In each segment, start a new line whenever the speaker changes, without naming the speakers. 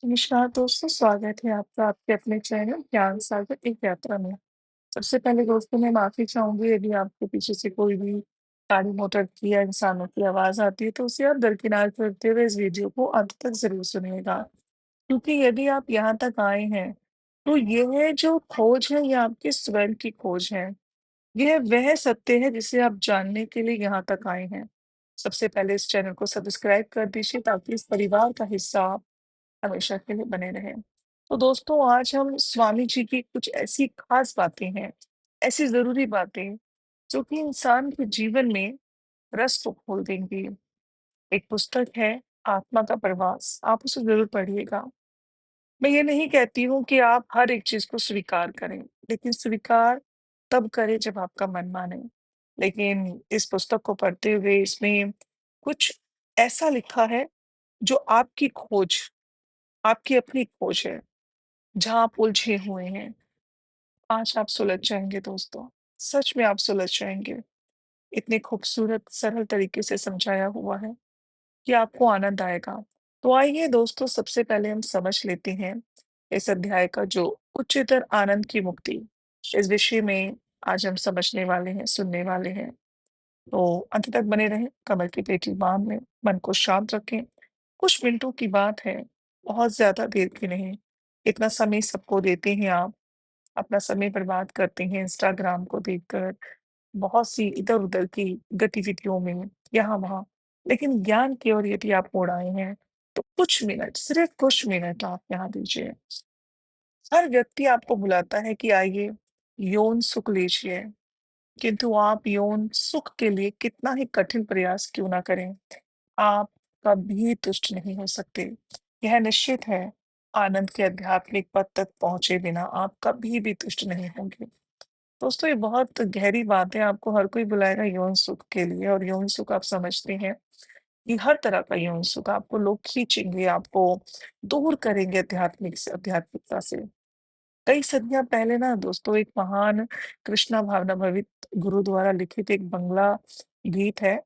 नमस्कार दोस्तों, स्वागत है आपका आपके अपने चैनल ज्ञान सागर एक यात्रा में। सबसे पहले दोस्तों मैं माफ़ी चाहूँगी यदि आपके पीछे से कोई भी गाड़ी मोटर की या इंसानों की आवाज़ आती है तो उसे आप दरकिनार करते हुए इस वीडियो को अंत तक ज़रूर सुनिएगा। क्योंकि यदि आप यहाँ तक आए हैं, तो यह जो खोज है ये आपके स्वयं की खोज है। यह वह सत्य है जिसे आप जानने के लिए यहाँ तक आए हैं। सबसे पहले इस चैनल को सब्सक्राइब कर दीजिए ताकि इस परिवार का हिस्सा आप हमेशा के लिए बने रहें। तो दोस्तों आज हम स्वामी जी की कुछ ऐसी खास बातें हैं, ऐसी ज़रूरी बातें जो कि इंसान के जीवन में रस को खोल देंगी। एक पुस्तक है आत्मा का प्रवास, आप उसे ज़रूर पढ़िएगा। मैं ये नहीं कहती हूँ कि आप हर एक चीज़ को स्वीकार करें, लेकिन स्वीकार तब करें जब आपका मन माने। लेकिन इस पुस्तक को पढ़ते हुए इसमें कुछ ऐसा लिखा है जो आपकी अपनी खोज है। जहाँ आप उलझे हुए हैं, आज आप सुलझ जाएँगे दोस्तों, सच में आप सुलझ जाएँगे। इतने खूबसूरत सरल तरीके से समझाया हुआ है कि आपको आनंद आएगा। तो आइए दोस्तों सबसे पहले हम समझ लेते हैं इस अध्याय का जो उच्चतर आनंद की मुक्ति, इस विषय में आज हम समझने वाले हैं, सुनने वाले हैं। तो अंत तक बने रहें, कमर की पेटी बाँध लें, मन को शांत रखें। कुछ मिनटों की बात है, बहुत ज़्यादा देर की नहीं। इतना समय सबको देते हैं आप, अपना समय बर्बाद करते हैं इंस्टाग्राम को देखकर, बहुत सी इधर-उधर की गतिविधियों में, यहाँ-वहाँ। लेकिन ज्ञान की ओर यदि आप मुड़ आए हैं, तो कुछ मिनट, सिर्फ़ कुछ मिनट आप यहाँ दीजिए। हर व्यक्ति आपको बुलाता है कि आइए, यौन सुख लीजिए, किंतु आप यौन सुख के लिए कितना ही कठिन प्रयास क्यों ना करें, आप कभी तुष्ट नहीं हो सकते। यह निश्चित है, आनंद के आध्यात्मिक पद तक पहुँचे बिना आप कभी भी तुष्ट नहीं होंगे। दोस्तों ये बहुत गहरी बात है, आपको हर कोई बुलाएगा यौन सुख के लिए और यौन सुख आप समझते हैं कि हर तरह का यौन सुख आपको लोग खींचेंगे, आपको दूर करेंगे आध्यात्मिकता से। कई सदियाँ पहले ना दोस्तों एक महान कृष्णा भावना भवित गुरु द्वारा लिखित एक बंगला गीत है।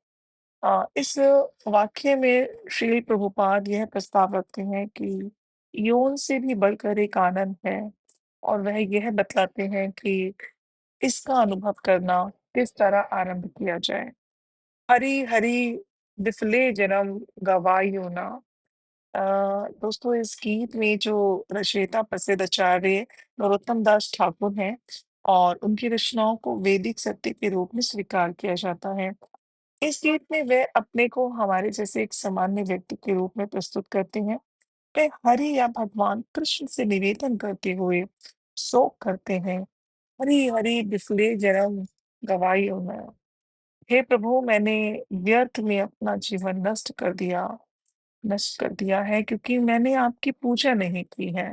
इस वाक्य में श्री प्रभुपाद यह प्रस्ताव रखते हैं कि यौन से भी बढ़कर एक आनंद है और वह यह बतलाते हैं कि इसका अनुभव करना किस तरह आरंभ किया जाए। हरि हरि विफले जन्म गवायो ना। अ, दोस्तों इस गीत में जो रचयिता प्रसिद्ध आचार्य नरोत्तम दास ठाकुर हैं और उनकी रचनाओं को वैदिक सत्य के रूप में स्वीकार किया जाता है। इस गीत में वे अपने को हमारे जैसे एक सामान्य व्यक्ति के रूप में प्रस्तुत करते हैं। वे हरि या भगवान कृष्ण से निवेदन करते हुए शोक करते हैं। हरि हरि बिफले जन्म गवाई मैं। हे प्रभु मैंने व्यर्थ में अपना जीवन नष्ट कर दिया है क्योंकि मैंने आपकी पूजा नहीं की है।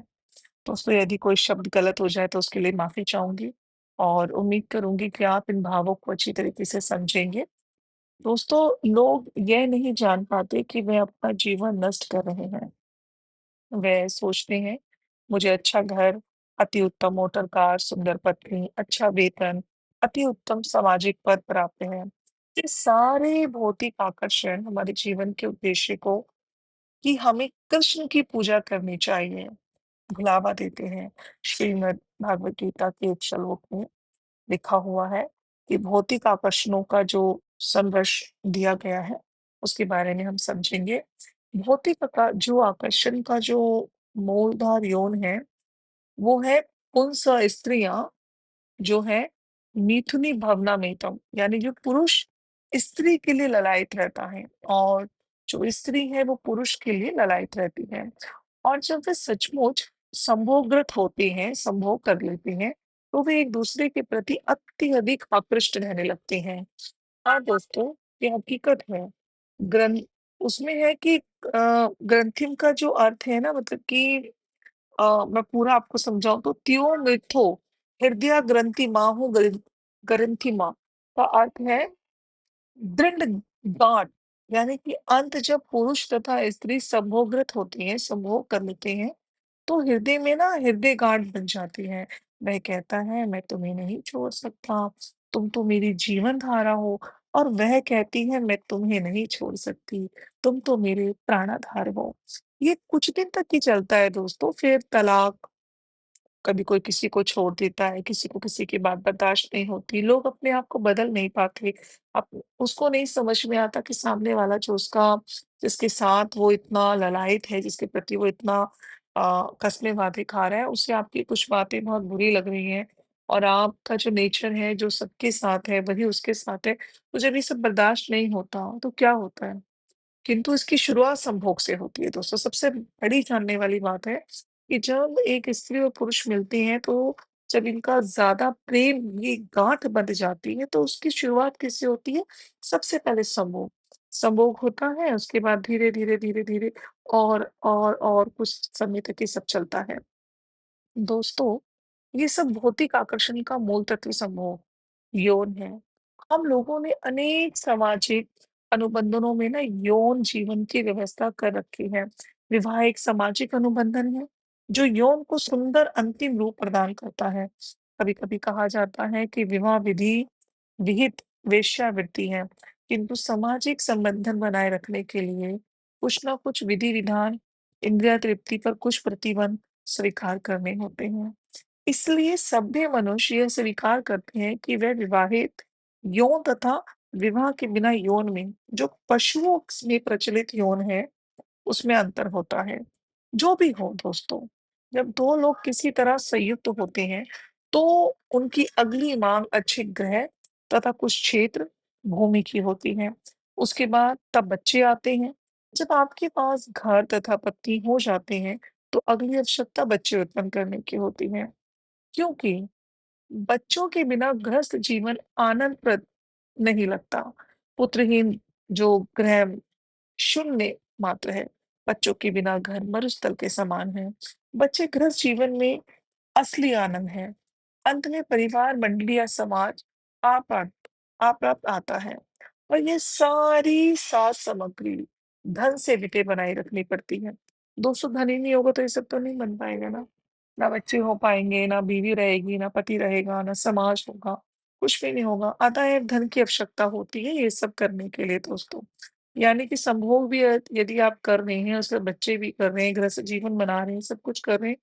दोस्तों यदि कोई शब्द गलत हो जाए तो उसके लिए माफी चाहूंगी और उम्मीद करूंगी कि आप इन भावों को अच्छी तरीके से समझेंगे। दोस्तों लोग यह नहीं जान पाते कि वे अपना जीवन नष्ट कर रहे हैं। वे सोचते हैं मुझे अच्छा घर, अति उत्तम मोटर कार, सुंदर पत्नी, अच्छा वेतन, अति उत्तम सामाजिक पद प्राप्त है। ये सारे भौतिक आकर्षण हमारे जीवन के उद्देश्य को कि हमें कृष्ण की पूजा करनी चाहिए, भुलावा देते हैं। श्रीमद् भागवत गीता के एक श्लोक में लिखा हुआ है कि भौतिक आकर्षणों का जो संघर्ष दिया गया है, उसके बारे में हम समझेंगे। भौतिक जो आकर्षण का जो मूलधार यौन है, वो है पुंस स्त्रियां जो है मिथुनी भवनामितम, यानी जो पुरुष स्त्री के लिए ललायत रहता है और जो स्त्री है वो पुरुष के लिए ललायत रहती है। और जब वे सचमुच संभोगरत होते हैं, संभोग कर लेते हैं, तो वे एक दूसरे के प्रति अत्यधिक आकृष्ट रहने लगते हैं। हाँ दोस्तों, ये हकीकत है। ग्रंथ उसमें है कि ग्रंथिम का जो अर्थ है ना, मतलब कि मैं पूरा आपको समझाऊँ तो त्यो मिथ्यो हृदय ग्रंथि माहु ग्रंथि माँ का अर्थ है दृढ़ गांठ। यानी कि अंत जब पुरुष तथा स्त्री संभोगरत होती हैं, संभोग कर लेते हैं, तो हृदय में ना हृदय गांठ बन जाती है। वह कहता है मैं तुम्हें नहीं छोड़ सकता, तुम तो मेरी जीवन धारा हो। और वह कहती है मैं तुम्हें नहीं छोड़ सकती, तुम तो मेरे प्राणाधार हो। ये कुछ दिन तक ही चलता है दोस्तों, फिर तलाक, कभी कोई किसी को छोड़ देता है, किसी को किसी की बात बर्दाश्त नहीं होती, लोग अपने आप को बदल नहीं पाते। अब उसको नहीं समझ में आता कि सामने वाला जो उसका जिसके साथ वो इतना ललायत है, जिसके प्रति वो इतना कस्में वादे खा रहा है, उसे आपकी कुछ बातें बहुत बुरी लग रही हैं और आपका जो नेचर है, जो सबके साथ है, वही उसके साथ है। तो जब ये सब बर्दाश्त नहीं होता, तो क्या होता है? किंतु इसकी शुरुआत संभोग से होती है दोस्तों। सबसे बड़ी जानने वाली बात है कि जब एक स्त्री और पुरुष मिलते हैं तो जब इनका ज़्यादा प्रेम ये गाँठ बँध जाती है तो उसकी शुरुआत किससे होती है? सबसे पहले संभोग। संभोग होता है उसके बाद धीरे-धीरे, धीरे-धीरे और कुछ समय तक ये सब चलता है। दोस्तों, ये सब भौतिक आकर्षण का मूल तत्व समूह यौन है। हम लोगों ने अनेक सामाजिक अनुबंधनों में ना यौन जीवन की व्यवस्था कर रखी है। विवाह एक सामाजिक अनुबंधन है जो यौन को सुंदर अंतिम रूप प्रदान करता है। कभी-कभी कहा जाता है कि विवाह विधि विहित वेश्यावृत्ति है, किंतु सामाजिक संबंधन बनाए रखने के लिए कुछ ना कुछ विधि विधान, इंद्रिय तृप्ति पर कुछ प्रतिबंध स्वीकार करने होते हैं। इसलिए सभ्य मनुष्य यह स्वीकार करते हैं कि वह विवाहित यौन तथा विवाह के बिना यौन में जो पशुओं में प्रचलित यौन है, उसमें अंतर होता है। जो भी हो दोस्तों, जब 2 लोग किसी तरह संयुक्त होते हैं, तो उनकी अगली माँग अच्छे ग्रह तथा कुछ क्षेत्र, भूमि की होती है। उसके बाद तब बच्चे आते हैं। जब आपके पास घर तथा पत्नी हो जाते हैं, तो अगली आवश्यकता बच्चे उत्पन्न करने की होती है। क्योंकि बच्चों के बिना गृहस्थ जीवन आनंदप्रद नहीं लगता। पुत्रहीन जो गृह शून्य मात्र है। बच्चों के बिना घर मरुस्थल के समान है। बच्चे गृहस्थ जीवन में असली आनंद है। अंत में परिवार, मंडली या समाज आपात आपात आता है और ये सारी साज सामग्री धन से विटें बनाए रखनी पड़ती है। 200 धन ही नहीं होगा तो ये सब तो नहीं बन पाएगा ना। ना बच्चे हो पाएँगे, ना बीवी रहेगी, ना पति रहेगा, ना समाज होगा, कुछ भी नहीं होगा। अतएव धन की आवश्यकता होती है ये सब करने के लिए दोस्तों। यानी कि संभोग भी यदि आप कर रहे हैं, उसमें बच्चे भी कर रहे हैं, गृहस्थ जीवन बना रहे हैं, सब कुछ कर रहे हैं,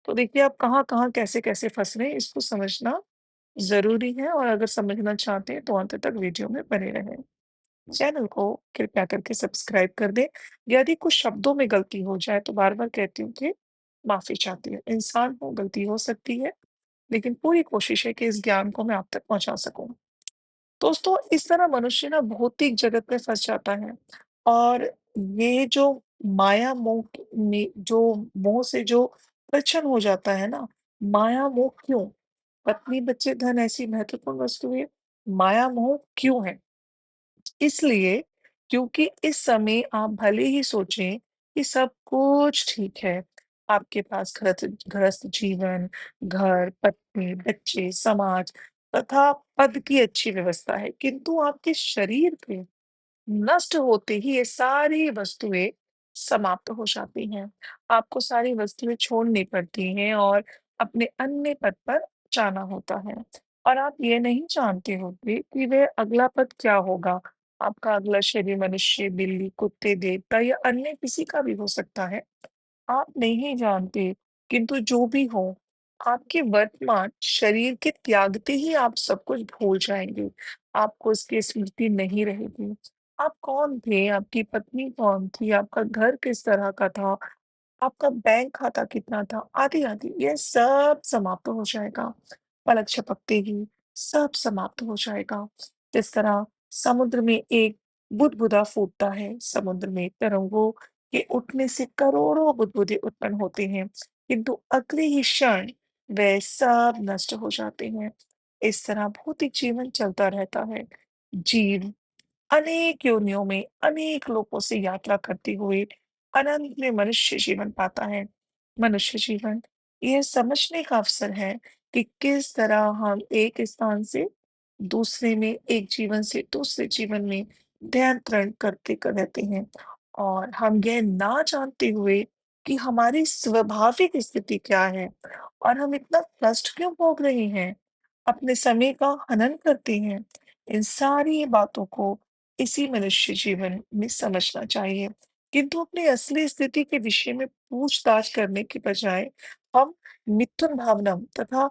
तो देखिए आप कहाँ-कहाँ, कैसे-कैसे फँस रहे हैं, इसको समझना ज़रूरी है और अगर समझना चाहते हैं तो अंत तक वीडियो में बने रहें। चैनल को कृपया करके सब्सक्राइब कर दें। यदि कुछ शब्दों में गलती हो जाए तो बार-बार कहती हूँ कि माफ़ी चाहती हूँ। इंसान हूँ, गलती हो सकती है, लेकिन पूरी कोशिश है कि इस ज्ञान को मैं आप तक पहुँचा सकूँ। दोस्तों, इस तरह मनुष्य ना भौतिक जगत में फँस जाता है और ये जो माया मोह में जो मोह से जो प्रच्छन्न हो जाता है ना, माया मोह क्यों? पत्नी, बच्चे, धन ऐसी महत्वपूर्ण वस्तुएँ माया मोह क्यों है? इसलिए क्योंकि इस समय आप भले ही सोचें कि सब कुछ ठीक है, आपके पास गृहस्थ जीवन, घर, पत्नी, बच्चे, समाज तथा पद की अच्छी व्यवस्था है, किंतु आपके शरीर पे नष्ट होते ही ये सारी वस्तुएँ समाप्त हो जाती हैं। आपको सारी वस्तुएँ छोड़नी पड़ती हैं और अपने अन्य पद पर जाना होता है। और आप ये नहीं जानते होते कि वह अगला पद क्या होगा। आपका अगला शरीर मनुष्य, बिल्ली, कुत्ते, देवता या अन्य किसी का भी हो सकता है। आप नहीं जानते, किंतु जो भी हो, आपके वर्तमान शरीर के त्यागते ही आप सब कुछ भूल जाएँगे। आपको इसकी स्मृति नहीं रहेगी। आप कौन थे? आपकी पत्नी कौन थी? आपका घर किस तरह का था? आपका बैंक खाता कितना था? आदि-आदि ये सब समाप्त हो जाएगा। पलक झपकते ही सब समाप्त हो जाएगा। जिस तरह समुद्र में एक बुदबुदा फूटता है, समुद्र में तरंगों के उठने से करोड़ों बुदबुदे उत्पन्न होते हैं, किंतु अगले ही क्षण वे सब नष्ट हो जाते हैं। इस तरह भौतिक जीवन चलता रहता है। जीव अनेक योनियों में अनेक लोगों से यात्रा करते हुए अनंत में मनुष्य जीवन पाता है। मनुष्य जीवन यह समझने का अवसर है कि किस तरह हम एक स्थान से दूसरे में, एक जीवन से दूसरे जीवन में ध्यान करते कर रहते हैं और हम यह ना जानते हुए कि हमारी स्वाभाविक स्थिति क्या है और हम इतना कष्ट क्यों भोग रहे हैं, अपने समय का हनन करते हैं। इन सारी बातों को इसी मनुष्य जीवन में समझना चाहिए। किंतु अपनी असली स्थिति के विषय में पूछताछ करने के बजाय हम मिथुन भावनम तथा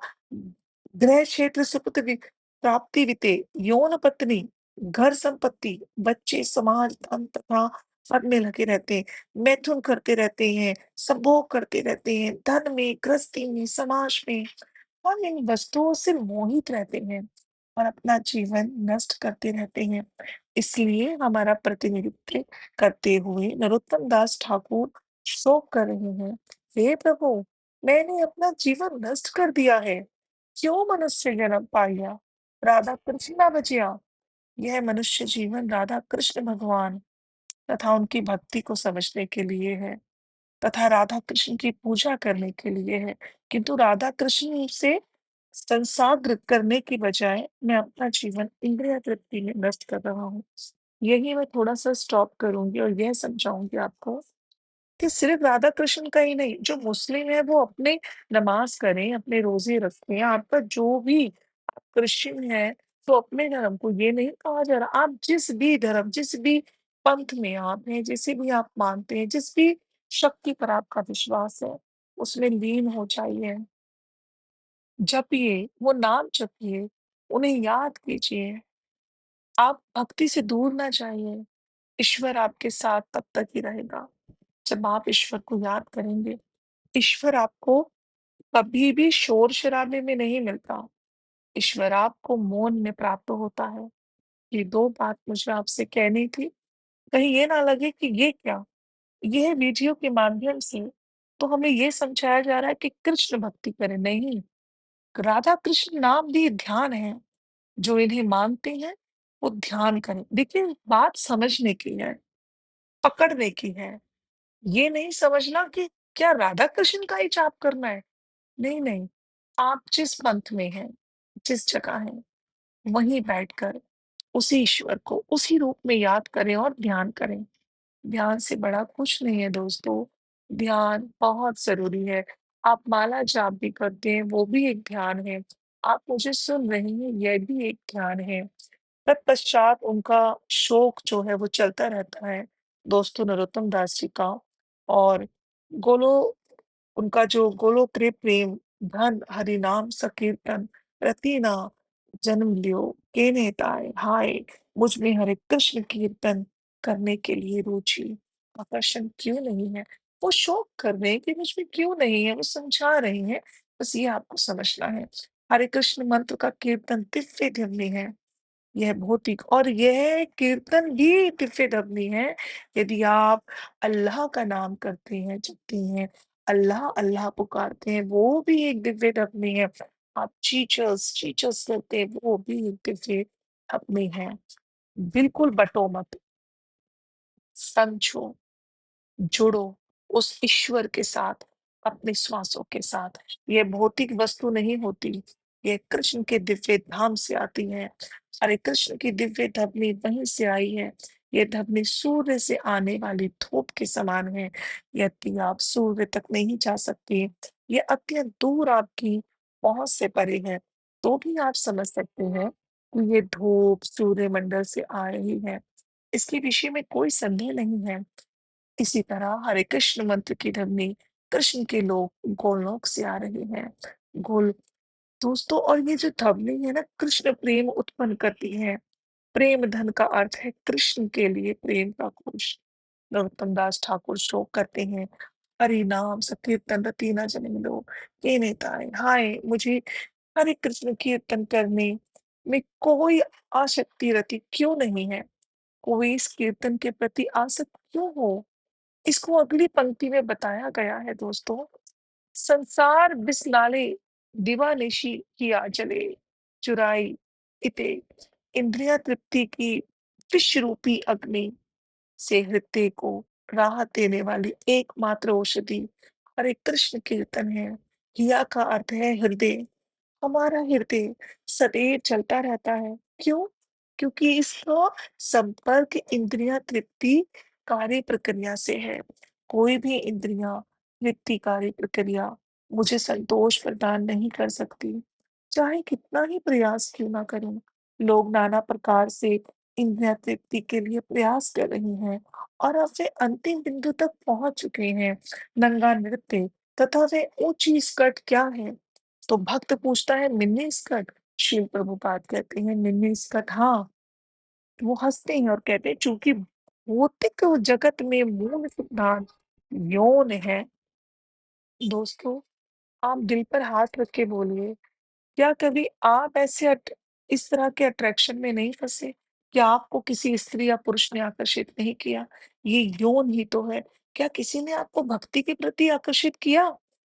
गृह क्षेत्र सुकृत प्राप्ति विते यौन पत्नी घर संपत्ति बच्चे समाज धन तथा पद में लगे रहते हैं, मैथुन करते रहते हैं, संभोग करते रहते हैं, धन में गृहस्थी में समाज में हम इन वस्तुओं से मोहित रहते हैं और अपना जीवन नष्ट करते रहते हैं। इसलिए हमारा प्रतिनिधित्व करते हुए नरोत्तम दास ठाकुर शोक कर रहे हैं। हे प्रभु, मैंने अपना जीवन नष्ट कर दिया है। क्यों मनुष्य जन्म पाया? राधा कृष्ण ना बचिया। यह मनुष्य जीवन राधा कृष्ण भगवान तथा उनकी भक्ति को समझने के लिए है तथा राधा कृष्ण की पूजा करने के लिए है। किंतु राधा कृष्ण से संसाग्र करने की बजाय मैं अपना जीवन इंद्रिय तृप्ति में नष्ट कर रहा हूँ। यही मैं थोड़ा-सा स्टॉप करूँगी और यह समझाऊँगी आपको कि सिर्फ़ राधा कृष्ण का ही नहीं, जो मुस्लिम है वो अपने नमाज़ करें, अपने रोज़े रखें, आपका जो भी आप क्रिश्चियन हैं, तो अपने धर्म को ये नहीं कहा जा रहा, आप जिस भी धर्म, जिस भी पंथ में आप हैं, जिसे भी आप मानते हैं, जिस भी शक्ति पर आपका विश्वास है, उसमें लीन हो जाइए। जपिए, वो नाम जपिए, उन्हें याद कीजिए। आप भक्ति से दूर ना जाइए। ईश्वर आपके साथ तब तक ही रहेगा, जब आप ईश्वर को याद करेंगे। ईश्वर आपको कभी भी शोर-शराबे में नहीं मिलता। ईश्वर आपको मौन में प्राप्त होता है। ये 2 बात मुझे आपसे कहनी थी। कहीं ये ना लगे कि ये क्या? यह वीडियो के माध्यम से तो हमें ये समझाया जा रहा है कि कृष्ण भक्ति करें, नहीं, राधा कृष्ण नाम भी ध्यान है। जो इन्हें मानते हैं, वो ध्यान करें। देखिए, बात समझने की है, पकड़ने की है। ये नहीं समझना कि क्या राधा कृष्ण का ही जाप करना है? नहीं, नहीं। आप जिस पंथ में हैं, जिस जगह हैं, वहीं बैठकर उसी ईश्वर को उसी रूप में याद करें और ध्यान करें। ध्यान से बड़ा कुछ नहीं है दोस्तों। ध्यान बहुत ज़रूरी है। आप माला जाप भी करते हैं, वो भी एक ध्यान है। आप मुझे सुन रही हैं, यह भी एक ध्यान है। तत्पश्चात उनका शोक जो है वो चलता रहता है, दोस्तों नरोत्तम दास जी का। और गोलो उनका जो गोलोत्रे प्रेम धन हरि नाम संकीर्तन रति ना जन्म लियो केने ताय हाय मुझ में हरे कृष्ण कीर्तन करने के लिए रुचि आकर्षण क्यों नहीं है। वो शौक कर रहे हैं कि मुझ में क्यों नहीं है, वो समझा रही हैं। बस ये आपको समझना है। हरे कृष्ण मंत्र का कीर्तन दिव्य दिव्य है। यह भौतिक और यह कीर्तन भी दिव्य-दम्भी है। यदि आप अल्लाह का नाम करते हैं, जपते हैं, अल्लाह, अल्लाह पुकारते हैं, वो भी एक दिव्य-दम्भी है। आप चीचस, चीचस करते हैं, वो भी एक दिव्य-दम्भी है। बिल्कुल बँटो मत, समझो। जुड़ो उस ईश्वर के साथ, अपने श्वासों के साथ। ये भौतिक वस्तु नहीं होती, ये कृष्ण के दिव्य धाम से आती है। हरे कृष्ण की दिव्य धमनी वहीं से आई है। ये धमनी सूर्य से आने वाली धूप के समान है। यदि आप सूर्य तक नहीं जा सकते, ये अत्यंत दूर आपकी पहुँच से परे है, तो भी आप समझ सकते हैं कि ये धूप सूर्यमंडल से आ रही है। इसके विषय में कोई संदेह नहीं है। इसी तरह हरे कृष्ण मंत्र की ध्वनि कृष्ण के लोग गोलोक से आ रहे हैं। गोल दोस्तों और ये जो ध्वनि है ना कृष्ण प्रेम उत्पन्न करती है। प्रेम धन का अर्थ है कृष्ण के लिए प्रेम का कोश। नरोत्तम दास ठाकुर शोक करते हैं। हरि नाम संकीर्तन रति न जनिम लो के नेताए हाय मुझे हरे कृष्ण कीर्तन करने में कोई आसक्ति रति क्यों नहीं है। कोई इस कीर्तन के प्रति आसक्त क्यों हो। इसको अगली पंक्ति में बताया गया है दोस्तों। संसार बिसलाले दिवानिशी किया जले चुराई इते इंद्रिय तृप्ति की विष रूपी अग्नि से हृदय को राहत देने वाली एकमात्र औषधि हरे कृष्ण कीर्तन है। किया का अर्थ है हृदय। हमारा हृदय सदैव चलता रहता है। क्यों? क्योंकि इसका संपर्क इंद्रिय तृप्ति कार्य प्रक्रिया से है। कोई भी इंद्रियां तृप्ति कार्य प्रक्रिया मुझे संतोष प्रदान नहीं कर सकती, चाहे कितना ही प्रयास क्यों ना करूं। लोग नाना प्रकार से इंद्रिया तृप्ति के लिए प्रयास कर रही हैं और अब वे अंतिम बिंदु तक पहुंच चुके हैं। नंगा नृत्य तथा वे ऊंची स्कर्ट क्या है? तो भक्त पूछता है, मिन्नी स्कर्ट। शिव प्रभुपाद कहते हैं, मिन्नी स्कर्ट हाँ। वो हंसते हैं और कहते हैं, चूंकि भौतिक जगत में मूल सिद्धांत यौन है। दोस्तों, आप दिल पर हाथ रख के बोलिए, क्या कभी आप ऐसे इस तरह के अट्रैक्शन में नहीं फँसे? क्या आपको किसी स्त्री या पुरुष ने आकर्षित नहीं किया? ये यौन ही तो है। क्या किसी ने आपको भक्ति के प्रति आकर्षित किया?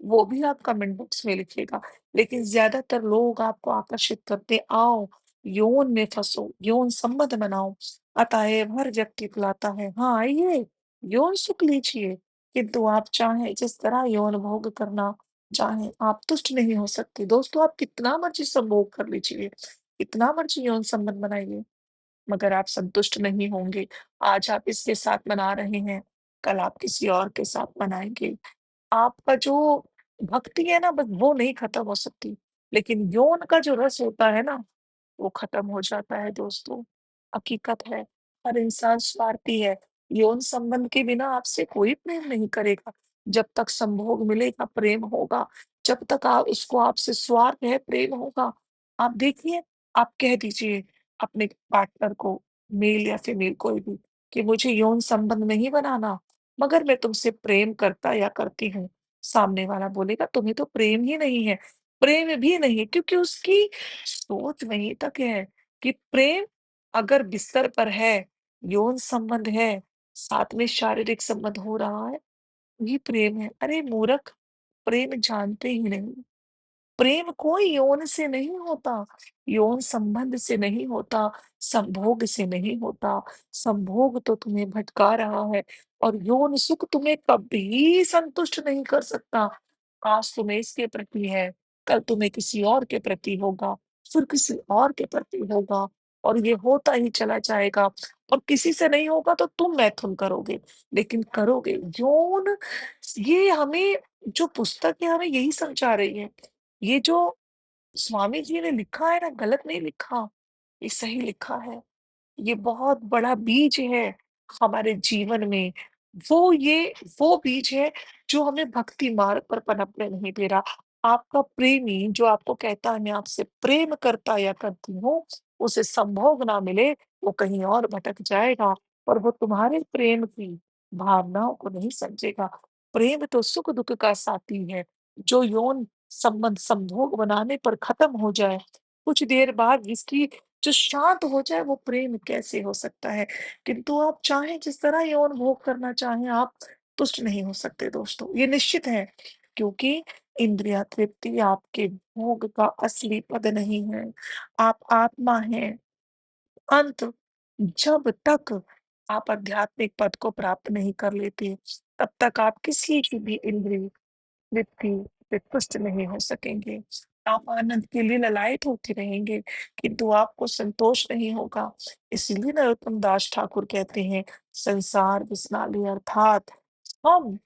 वो भी आप कमेंट बॉक्स में लिखिएगा। लेकिन ज़्यादातर लोग आपको आकर्षित करते, आओ, यौन में फँसो, यौन संबंध बनाओ। अतएव हर व्यक्ति बुलाता है, हाँ आइए, यौन सुख लीजिए। किंतु आप चाहें जिस तरह यौन भोग करना चाहें, आप तुष्ट नहीं हो सकते। दोस्तों, आप कितना मर्ज़ी संभोग कर लीजिए, कितना मर्ज़ी यौन संबंध बनाइए, मगर आप संतुष्ट नहीं होंगे। आज आप इसके साथ मना रहे हैं, कल आप किसी और के साथ मनाएँगे। आपका जो भक्ति है ना, बस वो नहीं खत्म हो सकती, लेकिन यौन का जो रस होता है ना, वो खत्म हो जाता है दोस्तों। हकीकत है, हर इंसान स्वार्थी है। यौन संबंध के बिना आपसे कोई प्रेम नहीं करेगा। जब तक संभोग मिलेगा, प्रेम होगा। जब तक आप उसको आपसे स्वार्थ है, प्रेम होगा। आप देखिए, आप कह दीजिए अपने पार्टनर को, मेल या फीमेल कोई भी, कि मुझे यौन संबंध नहीं बनाना, मगर मैं तुमसे प्रेम करता या करती हूँ। सामने वाला बोलेगा, तुम्हें तो प्रेम ही नहीं है। प्रेम भी नहीं, क्योंकि उसकी सोच वहीं तक है कि प्रेम अगर बिस्तर पर है, यौन संबंध है, साथ में शारीरिक संबंध हो रहा है, ये प्रेम है। अरे मूर्ख, प्रेम जानते ही नहीं। प्रेम कोई यौन से नहीं होता, यौन संबंध से नहीं होता, संभोग से नहीं होता। संभोग तो तुम्हें भटका रहा है और यौन सुख तुम्हें कभी संतुष्ट नहीं कर सकता। आज तुम्हें इसके प्रति है, कल तुम्हें किसी और के प्रति होगा, फिर किसी और के प्रति होगा और ये होता ही चला जाएगा और किसी से नहीं होगा तो तुम मैथुन करोगे, लेकिन करोगे। यौन ये हमें जो पुस्तक है हमें यही समझा रही है। ये जो स्वामी जी ने लिखा है ना, गलत नहीं लिखा, ये सही लिखा है। ये बहुत बड़ा बीज है हमारे जीवन में। वो ये वो बीज है जो हमें भक्ति मार्ग पर पनपने नहीं दे रहा। आपका प्रेमी जो आपको कहता है मैं आपसे प्रेम करता या करती हूँ, उसे संभोग ना मिले, वो कहीं और भटक जाएगा और वो तुम्हारे प्रेम की भावनाओं को नहीं समझेगा। प्रेम तो सुख-दुःख का साथी है, जो यौन संबंध संभोग बनाने पर खत्म हो जाए, कुछ देर बाद जिसकी जो शांत हो जाए वो प्रेम कैसे हो सकता है? किंतु आप चाहें जिस तरह यौन भोग करना चाहें आप तुष्ट नहीं हो सकते दोस्तों, ये निश्चित है। क्योंकि इंद्रिय तृप्ति आपके भोग का असली पद नहीं है। आप आत्मा हैं। अंत जब तक आप आध्यात्मिक पद को प्राप्त नहीं कर लेते, तब तक आप किसी की भी इंद्रिय तृप्ति से तुष्ट नहीं हो सकेंगे। आप आनंद के लिए ललायत होते रहेंगे, किंतु आपको संतोष नहीं होगा। इसीलिए नरोत्तम दास ठाकुर कहते हैं, संसार विषनाली अर्थात हम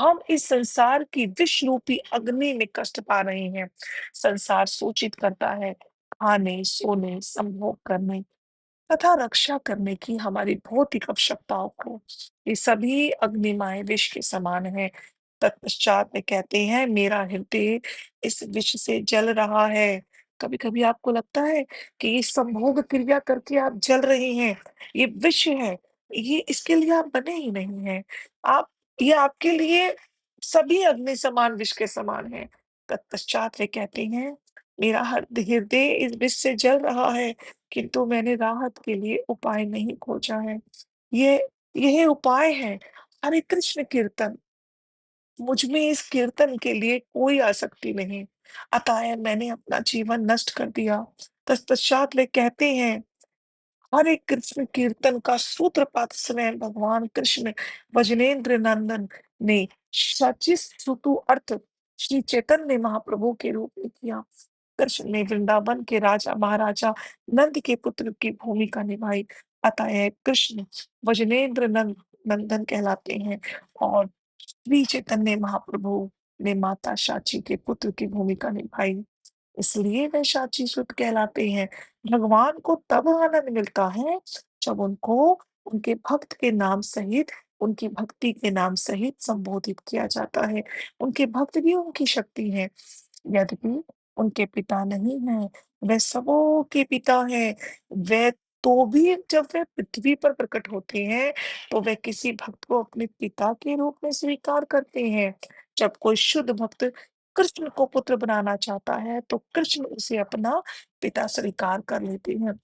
हम इस संसार की विष रूपी अग्नि में कष्ट पा रहे हैं। संसार सूचित करता है खाने, सोने, संभोग करने तथा रक्षा करने की हमारी भौतिक आवश्यकताओं को। ये सभी अग्निमाए विष के समान है। तत्पश्चात में कहते हैं, मेरा हृदय इस विष से जल रहा है। कभी कभी आपको लगता है कि ये संभोग क्रिया करके आप जल रहे हैं, ये विष है, ये इसके लिए आप बने ही नहीं हैं। आप ये आपके लिए सभी अग्नि समान विष के समान है। तत्पश्चात वे कहते हैं, मेरा हृदय इस विष से जल रहा है, किंतु मैंने राहत के लिए उपाय नहीं खोजा है। ये यह उपाय है हरे कृष्ण कीर्तन। मुझ में इस कीर्तन के लिए कोई आसक्ति नहीं। अतः मैंने अपना जीवन नष्ट कर दिया। तत्पश्चात वे कहते हैं, हरे कृष्ण कीर्तन का सूत्रपात स्वयं भगवान कृष्ण वजनेन्द्र नंदन ने सचिस श्रुतु अर्थ श्री चैतन्य महाप्रभु के रूप में किया। कृष्ण ने वृंदावन के राजा महाराजा नंद के पुत्र की भूमिका निभाई। अतः कृष्ण वजनेन्द्र नंदन कहलाते हैं और श्री चैतन्य महाप्रभु ने माता शाची के पुत्र की भूमिका निभाई। इसलिए वे शांतिसुध कहलाते हैं। भगवान को तब आनंद मिलता है जब उनको उनके भक्त के नाम सहित, उनकी भक्ति के नाम सहित संबोधित किया जाता है। उनके भक्त भी उनकी शक्ति हैं। यद्यपि उनके पिता नहीं हैं, वे सबों के पिता हैं। वे तो भी जब वे पृथ्वी पर प्रकट होते हैं, तो वे किसी भक्त को अपने पिता के रूप में स्वीकार करते हैं। जब कोई शुद्ध भक्त कृष्ण को पुत्र बनाना चाहता है, तो कृष्ण उसे अपना पिता स्वीकार कर लेते हैं।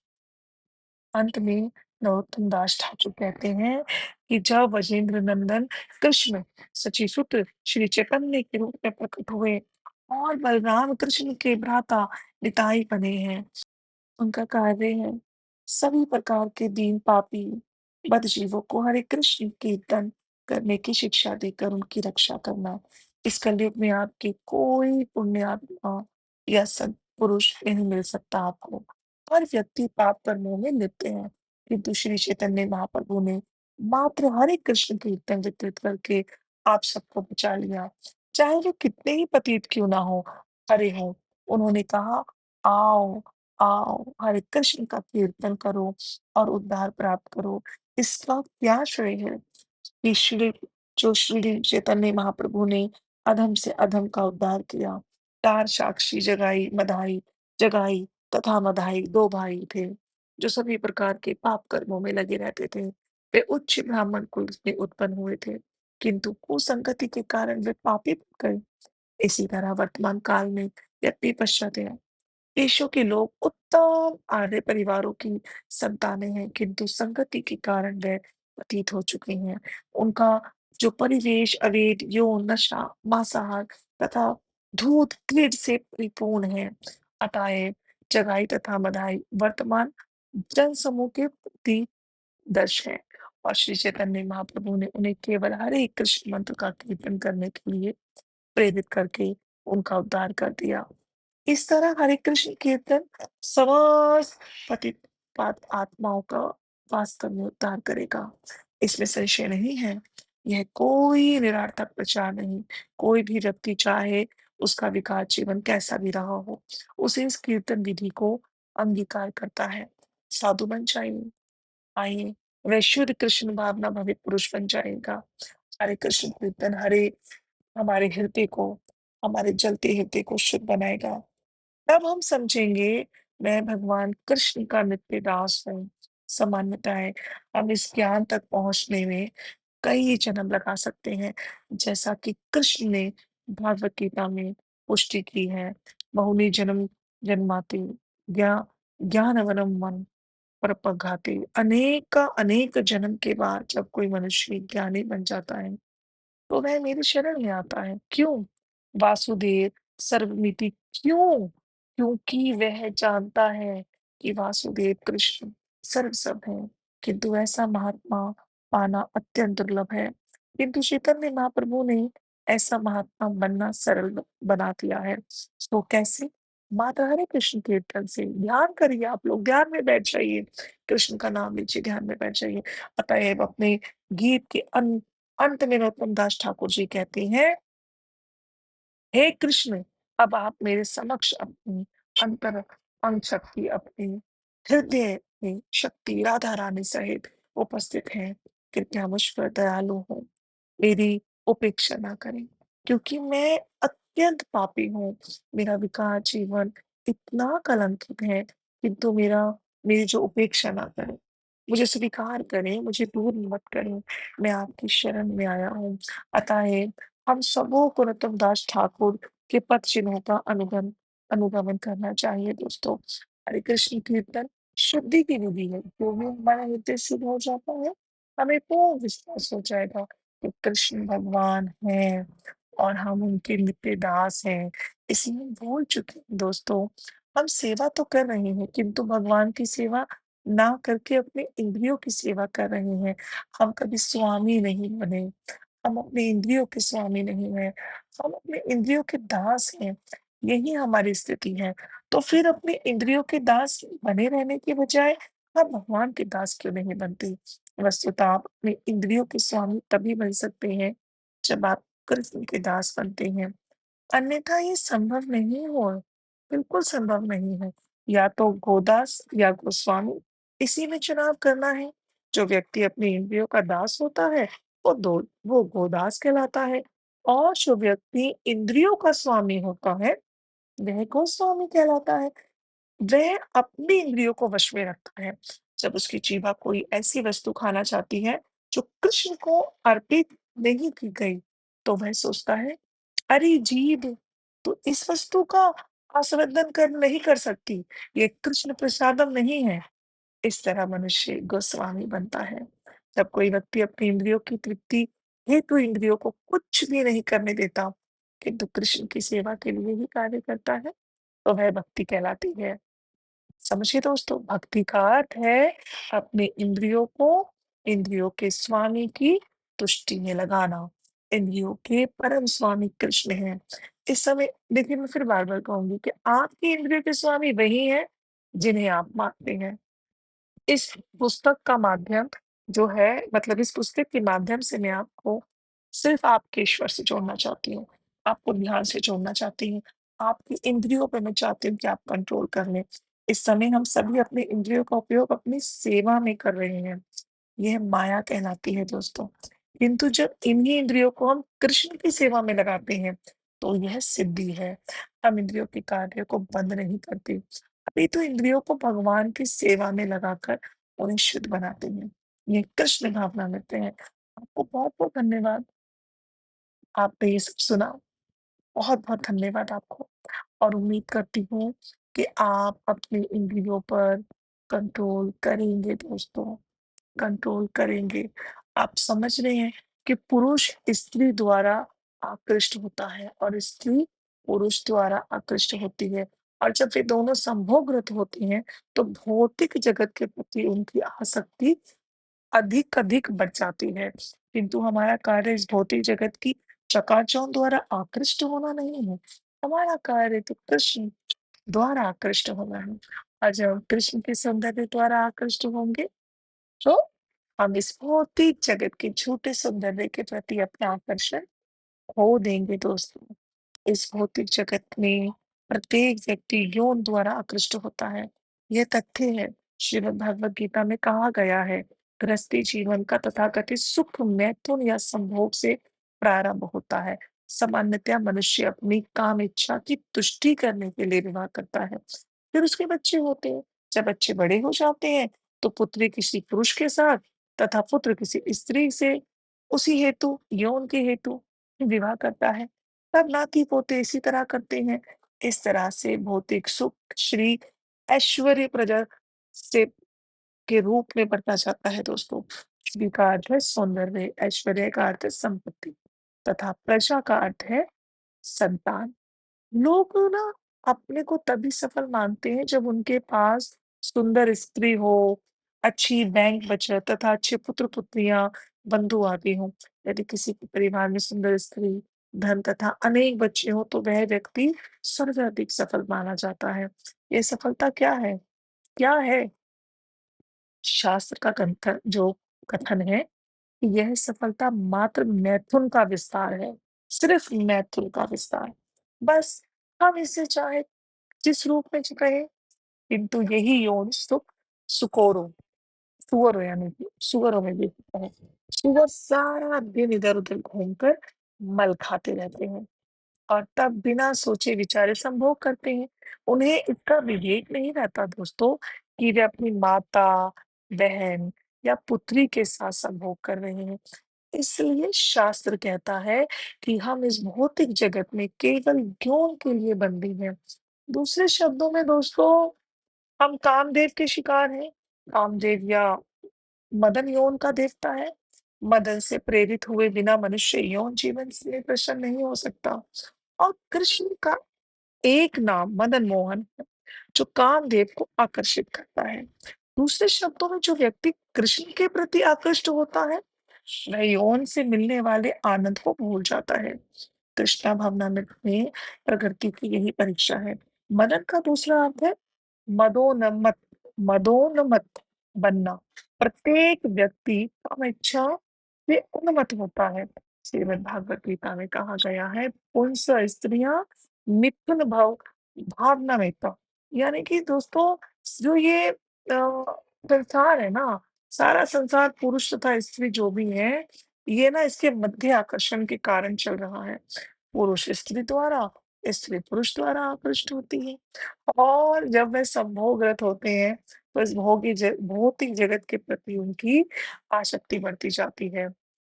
अंत में नरोत्तम दास ठाकुर कहते हैं कि जब ब्रजेंद्र नंदन कृष्ण सचीसुत श्री चैतन्य के रूप में प्रकट हुए और बलराम कृष्ण के भ्राता निताई बने हैं, उनका कार्य है सभी प्रकार के दीन पापी बदजीवों को हरे कृष्ण कीर्तन करने की शिक्षा देकर उनकी रक्षा करना। इस कलयुग में आपकी कोई पुण्य आत्मा या सत्पुरुष नहीं मिल सकता आपको। हर व्यक्ति पाप कर्मों में लिप्त है, किंतु श्री चैतन्य महाप्रभु ने मात्र हरे कृष्ण कीर्तन वितरित करके आप सबको बचा लिया। चाहे वो कितने ही पतित क्यों ना हो, हरे हो, उन्होंने कहा, आओ आओ, हरे कृष्ण का कीर्तन करो और उद्धार प्राप्त करो। इसका क्या श्रेय है कि श्री चैतन्य महाप्रभु ने अधम से अधम का उद्धार किया। चार साक्षी जगाई तथा मधाई दो भाई थे, जो सभी प्रकार के पाप कर्मों में लगे रहते थे। वे उच्च ब्राह्मण कुल में उत्पन्न हुए थे, किंतु कुसंगति के कारण वे पापी बन गए। इसी तरह वर्तमान काल में व्यक्ति पश्चात है, देशों के लोग उत्तम आर्य परिवारों की संतानें हैं, किंतु संगति के कारण वे पतित हो चुके हैं। उनका जो परिवेश अवैध यौन नशा मांसाहार तथा धूत क्रीड से परिपूर्ण है। अतएव जगाई तथा मधाई वर्तमान जनसमूह के प्रति दर्श है, और श्री चैतन्य महाप्रभु ने उन्हें केवल हरे कृष्ण मंत्र का कीर्तन करने के लिए प्रेरित करके उनका उद्धार कर दिया। इस तरह हरे कृष्ण कीर्तन समस्त पतित पाप आत्माओं का वास्तव में उद्धार करेगा। इसमें संशय नहीं है। यह कोई निरर्थक प्रचार नहीं। कोई भी व्यक्ति चाहे उसका विकास जीवन कैसा भी रहा हो, उसे इस कीर्तन विधि को अंगीकार करता है। साधु बन जाइए, आइए, वह शुद्ध कृष्ण भावना भवित पुरुष बन जाएगा। हरे कृष्ण कीर्तन हमारे हृदय को, हमारे जलते हृदय को शुद्ध बनाएगा। तब हम समझेंगे मैं भगवान कृष्ण का नित्य दास हूँ। सामान्यतः हम इस ज्ञान तक पहुँचने में कई जन्म लगा सकते हैं, जैसा कि कृष्ण ने भागवत गीता में पुष्टि की है। बहुनी जन्म जन्माते ज्ञा ज्ञानवनम मन परपघाते। अनेक अनेक जन्म के बाद जब कोई मनुष्य ज्ञानी बन जाता है, तो वह मेरी शरण में आता है। क्यों? वासुदेव सर्वमिति क्यों? क्योंकि वह जानता है कि वासुदेव कृष्ण सर्वसभ है, किंतु ऐसा महात्मा पाना अत्यंत दुर्लभ है। किंतु चैतन्य महाप्रभु ने ऐसा महात्मा बनना सरल बना दिया है। तो कैसे? माता हरे कृष्ण कीर्तन से। ध्यान करिए, आप लोग ध्यान में बैठ जाइए, कृष्ण का नाम लीजिए, ध्यान में बैठ जाइए। अतएव अपने गीत के अंत में नरोत्तम दास ठाकुर जी कहते हैं, हे कृष्ण, अब आप मेरे समक्ष अपनी अंतर अंग शक्ति, अपनी हृदय में शक्ति राधा रानी सहित उपस्थित हैं। कृपया मुझ पर दयालु हो, मेरी उपेक्षा ना करें, क्योंकि मैं अत्यंत पापी हूँ। मेरा विकार जीवन इतना कलंकित है, किंतु मेरी जो उपेक्षा ना करें, मुझे स्वीकार करें, मुझे दूर मत करें। मैं आपकी शरण में आया हूँ। अतएव हम सबों को नरोत्तम दास ठाकुर के पद चिन्हों का अनुगमन करना चाहिए दोस्तों। हरे कृष्ण कीर्तन शुद्धि की विधि है। जो भी हमारा हृदय शुद्ध हो जाता है, हमें पूर्ण विश्वास हो जाएगा कि कृष्ण भगवान हैं और हम उनके नित्य दास हैं। इसलिए हम भूल चुके हैं दोस्तों, हम सेवा तो कर रहे हैं, किंतु भगवान की सेवा ना करके अपने इंद्रियों की सेवा कर रहे हैं। हम कभी स्वामी नहीं बने, हम अपने इंद्रियों के स्वामी नहीं हैं, हम अपने इंद्रियों के दास हैं। यही हमारी स्थिति है। तो फिर अपने इंद्रियों के दास बने रहने के बजाय हम भगवान के दास क्यों नहीं बनते? वस्तुतः आप अपने इंद्रियों के स्वामी तभी बन सकते हैं, जब आप कृष्ण के दास बनते हैं। अन्यथा ये संभव नहीं हो। बिल्कुल संभव नहीं है। या तो गोदास या गोस्वामी, इसी में चुनाव करना है। जो व्यक्ति अपनी इंद्रियों का दास होता है, वो गोदास कहलाता है, और जो व्यक्ति इंद्रियों का स्वामी होता है, वह गोस्वामी कहलाता है। वह अपनी इंद्रियों को वश में रखता है। जब उसकी जीभा कोई ऐसी वस्तु खाना चाहती है जो कृष्ण को अर्पित नहीं की गई, तो वह सोचता है, अरे जीभ तो इस वस्तु का आस्वादन नहीं कर सकती, ये कृष्ण प्रसादम नहीं है। इस तरह मनुष्य गोस्वामी बनता है। जब कोई व्यक्ति अपनी इंद्रियों की तृप्ति हेतु इंद्रियों को कुछ भी नहीं करने देता, किंतु कृष्ण की सेवा के लिए ही कार्य करता है, तो वह भक्ति कहलाती है। समझिए दोस्तों, भक्ति का अर्थ है अपने इंद्रियों को इंद्रियों के स्वामी की तुष्टि में लगाना। इंद्रियों के परम स्वामी कृष्ण हैं। इस समय देखिए, मैं फिर बार-बार कहूँगी कि आपकी इंद्रियों के स्वामी वही हैं, जिन्हें आप मानते हैं। इस पुस्तक का माध्यम जो है, मतलब इस पुस्तक के माध्यम से मैं आपको सिर्फ़ आपके ईश्वर से जोड़ना चाहती हूँ। आपको ध्यान से जोड़ना चाहती हूँ। आपकी इंद्रियों पे मैं चाहती हूँ कि आप कंट्रोल कर लें। इस समय हम सभी अपने इंद्रियों का उपयोग अपनी सेवा में कर रहे हैं। यह माया कहलाती है दोस्तों। किंतु जब इन्हीं इंद्रियों को हम कृष्ण की सेवा में लगाते हैं, तो यह सिद्धि है। हम इंद्रियों के कार्य को बंद नहीं करते। अभी तो इंद्रियों को भगवान की सेवा में लगाकर उन्हें शुद्ध बनाते हैं। ये कृष्ण भावना मिलते हैं। आपको बहुत-बहुत धन्यवाद। आपने ये सब सुना। बहुत-बहुत धन्यवाद आपको, और उम्मीद करती हूँ कि आप अपनी इंद्रियों पर कंट्रोल करेंगे दोस्तों। कंट्रोल करेंगे। आप समझ रहे हैं कि पुरुष स्त्री द्वारा आकृष्ट होता है और स्त्री पुरुष द्वारा आकृष्ट होती है, और जब वे दोनों संभोगरत होती हैं, तो भौतिक जगत के प्रति उनकी आसक्ति अधिक-अधिक बढ़ जाती है। किंतु हमारा कार्य इस भौतिक जगत की चकाचौंध द्वारा आकृष्ट होना नहीं है। हमारा कार्य तो कृष्ण द्वारा आकृष्ट होना है। और जब हम कृष्ण के सौंदर्य द्वारा आकृष्ट होंगे, तो हम इस भौतिक जगत के झूठे सौंदर्य के प्रति अपना आकर्षण खो देंगे दोस्तों। इस भौतिक जगत में प्रत्येक व्यक्ति यौन द्वारा आकृष्ट होता है। यह तथ्य है। श्रीमद् भगवत गीता में कहा गया है, गृहस्थी जीवन का तथाकथित सुख मैथुन या संभोग से प्रारंभ होता है। सामान्यतया मनुष्य अपनी काम इच्छा की तुष्टि करने के लिए विवाह करता है। फिर उसके बच्चे होते हैं। जब बच्चे बड़े हो जाते हैं, तो पुत्री किसी पुरुष के साथ तथा पुत्र किसी स्त्री से उसी हेतु, यौन के हेतु विवाह करता है। तब नाती-पोते इसी तरह करते हैं। इस तरह से भौतिक सुख श्री ऐश्वर्य प्रजा से के रूप में बढ़ता जाता है दोस्तों। श्री का अर्थ है सौंदर्य, ऐश्वर्य का अर्थ है संपत्ति, तथा प्रजा का अर्थ है संतान। लोग ना अपने को तभी सफल मानते हैं जब उनके पास सुंदर स्त्री हो, अच्छी बैंक बचत तथा अच्छे पुत्र-पुत्रियाँ, बंधु आदि हों। यदि किसी के परिवार में सुंदर स्त्री, धन तथा अनेक बच्चे हों, तो वह व्यक्ति सर्वाधिक सफल माना जाता है। ये सफलता क्या है? क्या है? शास्त्र का कथन है कि यह सफलता मात्र मैथुन का विस्तार है। सिर्फ मैथुन का विस्तार। बस हम इसे चाहे जिस रूप में कहें, किंतु यही यौन सुख सुकोरो सुअरों यानी कि सुअरों में भी होता है। सुअर सारा दिन इधर-उधर घूमकर मल खाते रहते हैं, और तब बिना सोचे विचारे संभोग करते हैं। उन्हें इतना विवेक नहीं रहता दोस्तों कि वे अपनी माता, बहन या पुत्री के साथ संभोग कर रहे हैं। इसलिए शास्त्र कहता है कि हम इस भौतिक जगत में केवल यौन के लिए बंदी हैं। दूसरे शब्दों में दोस्तों, हम कामदेव के शिकार हैं। कामदेव या मदन यौन का देवता है। मदन से प्रेरित हुए बिना मनुष्य यौन जीवन से प्रसन्न नहीं हो सकता। और कृष्ण का एक नाम मदन मोहन है, जो कामदेव को आकर्षित करता है। दूसरे शब्दों में, जो व्यक्ति कृष्ण के प्रति आकृष्ट होता है, वह यौन से मिलने वाले आनंद को भूल जाता है। कृष्णा भावनामृत में प्रकृति की यही परीक्षा है। मदन का दूसरा अर्थ है मदोन्मत्त, मदोन्मत्त बनना। प्रत्येक व्यक्ति कामेच्छा से उन्मत्त होता है। श्रीमद् भागवत गीता में कहा गया है, पुंस स्त्रियां मिथुन भव भावनात्मकता, यानी कि दोस्तों जो ये संसार है ना, सारा संसार पुरुष तथा स्त्री जो भी है, ये ना इसके मध्य आकर्षण के कारण चल रहा है। पुरुष स्त्री द्वारा, स्त्री पुरुष द्वारा आकृष्ट होती है और जब वे संभोगरत होते हैं, तो इस भौतिक जगत के प्रति उनकी आसक्ति बढ़ती जाती है।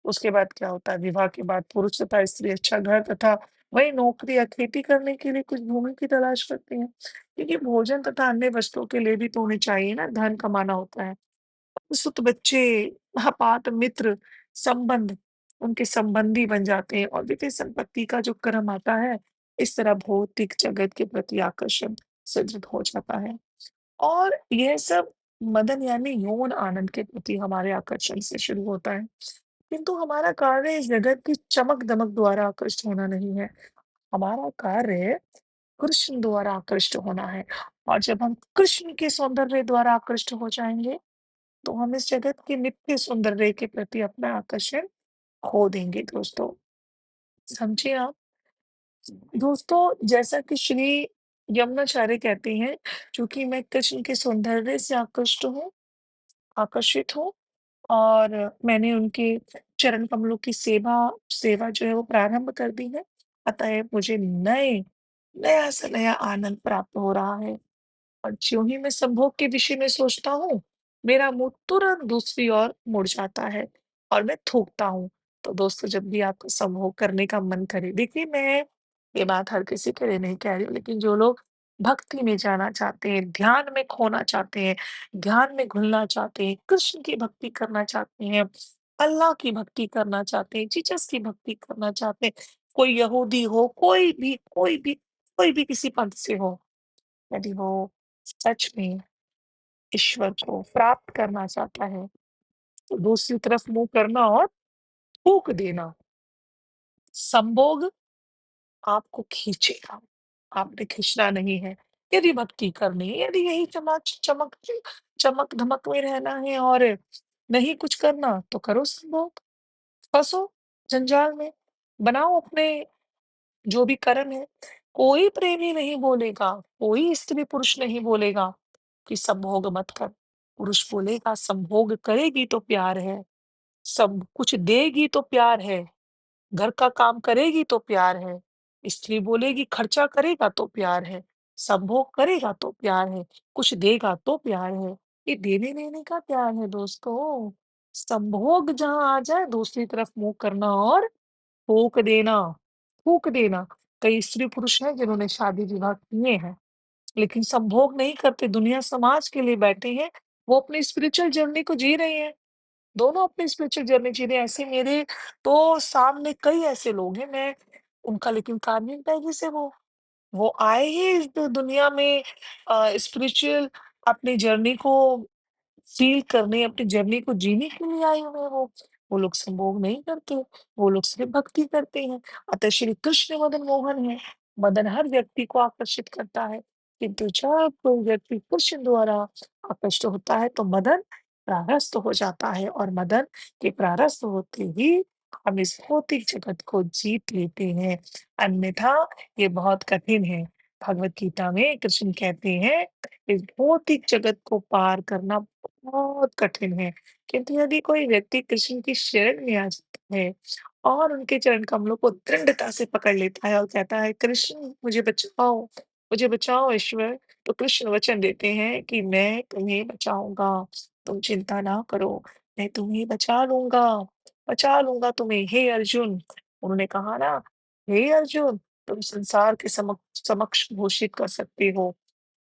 उसके बाद क्या होता है, विवाह के बाद पुरुष तथा स्त्री अच्छा घर तथा वही नौकरी या खेती करने के लिए कुछ भूमि की तलाश करते हैं, क्योंकि भोजन तथा अन्य वस्तुओं के लिए भी तो उन्हें चाहिए ना, धन कमाना होता है। सुत बच्चे, आपात मित्र, संबंध, उनके संबंधी बन जाते हैं और वित्तीय संपत्ति का जो क्रम आता है, इस तरह भौतिक जगत के प्रति आकर्षण सृजित हो जाता है। और यह सब मदन यानी यौन आनंद के प्रति हमारे आकर्षण से शुरू होता है। किंतु हमारा कार्य इस जगत की चमक-दमक द्वारा आकृष्ट होना नहीं है। हमारा कार्य कृष्ण द्वारा आकृष्ट होना है और जब हम कृष्ण के सौंदर्य द्वारा आकृष्ट हो जाएँगे, तो हम इस जगत के नित्य सौंदर्य के प्रति अपना आकर्षण खो देंगे दोस्तों। समझे आप? दोस्तों, जैसा कि श्री यमुनाचार्य कहते हैं, चूँकि मैं कृष्ण के सौंदर्य से आकर्षित हूँ और मैंने उनके चरण कमलों की सेवा सेवा जो है वो प्रारंभ कर दी है। अतः मुझे नया से नया आनंद प्राप्त हो रहा है। और ज्यों ही मैं संभोग के विषय में सोचता हूँ, मेरा मुँह तुरंत दूसरी ओर मुड़ जाता है और मैं थूकता हूँ। तो दोस्तों, जब भी आपको संभोग करने का मन करे, देखिए मैं ये बात हर किसी के लिए नहीं कह रही हूँ, लेकिन जो लोग भक्ति में जाना चाहते हैं, ध्यान में खोना चाहते हैं, ध्यान में घुलना चाहते हैं, कृष्ण की भक्ति करना चाहते हैं, अल्लाह की भक्ति करना चाहते हैं, जीसस की भक्ति करना चाहते हैं, कोई यहूदी हो, कोई भी किसी पंथ से हो, यदि वो सच में ईश्वर को प्राप्त करना चाहता है, तो दूसरी तरफ मुँह करना और थूक देना। संभोग आपको खींचेगा, आपने खींचना नहीं है। यदि भक्ति करनी है, यदि यही चमक-धमक में रहना है और नहीं कुछ करना, तो करो संभोग, फँसो जंजाल में, बनाओ अपने जो भी कर्म है। कोई प्रेमी नहीं बोलेगा, कोई स्त्री-पुरुष नहीं बोलेगा कि संभोग मत कर। पुरुष बोलेगा संभोग करेगी तो प्यार है, सब कुछ देगी तो प्यार है, घर का काम करेगी तो प्यार है। स्त्री बोलेगी खर्चा करेगा तो प्यार है, संभोग करेगा तो प्यार है, कुछ देगा तो प्यार है। ये देने-लेने का प्यार है दोस्तों। संभोग जहाँ आ जाए, दूसरी तरफ मुँह करना और थूक देना, थूक देना। कई स्त्री-पुरुष हैं जिन्होंने शादी-विवाह किए हैं, लेकिन संभोग नहीं करते, दुनिया समाज के लिए बैठे हैं, वो अपनी स्पिरिचुअल जर्नी को जी रहे हैं। दोनों अपनी स्पिरिचुअल जर्नी जी रहे हैं। ऐसे मेरे तो सामने कई ऐसे लोग हैं, मैं उनका लेकिन कार्मिक बैगी से वो आए ही इस दुनिया में स्पिरिचुअल अपनी जर्नी को फ़ील करने, अपनी जर्नी को जीने के लिए आए हुए हैं वो। वो लोग संभोग नहीं करते, वो लोग सिर्फ़ भक्ति करते हैं। अतः श्री कृष्ण मदन मोहन है। मदन हर व्यक्ति को आकर्षित करता है, किंतु जब कोई व्यक्ति कृष्ण द्वारा आकृष्ट होता है, तो मदन परास्त हो जाता है और मदन के परास्त होते ही हम इस भौतिक जगत को जीत लेते हैं, अन्यथा ये बहुत कठिन है। भगवत गीता में कृष्ण कहते हैं, इस भौतिक जगत को पार करना बहुत कठिन है, किंतु यदि कोई व्यक्ति कृष्ण की शरण में आ जाता है और उनके चरण कमलों को दृढ़ता से पकड़ लेता है और कहता है, कृष्ण मुझे बचाओ ईश्वर, तो कृष्ण वचन देते हैं कि मैं तुम्हें बचाऊँगा, तुम चिंता ना करो, मैं तुम्हें बचा लूँगा तुम्हें, हे अर्जुन। उन्होंने कहा ना, हे अर्जुन, तुम संसार के समक्ष घोषित कर सकते हो,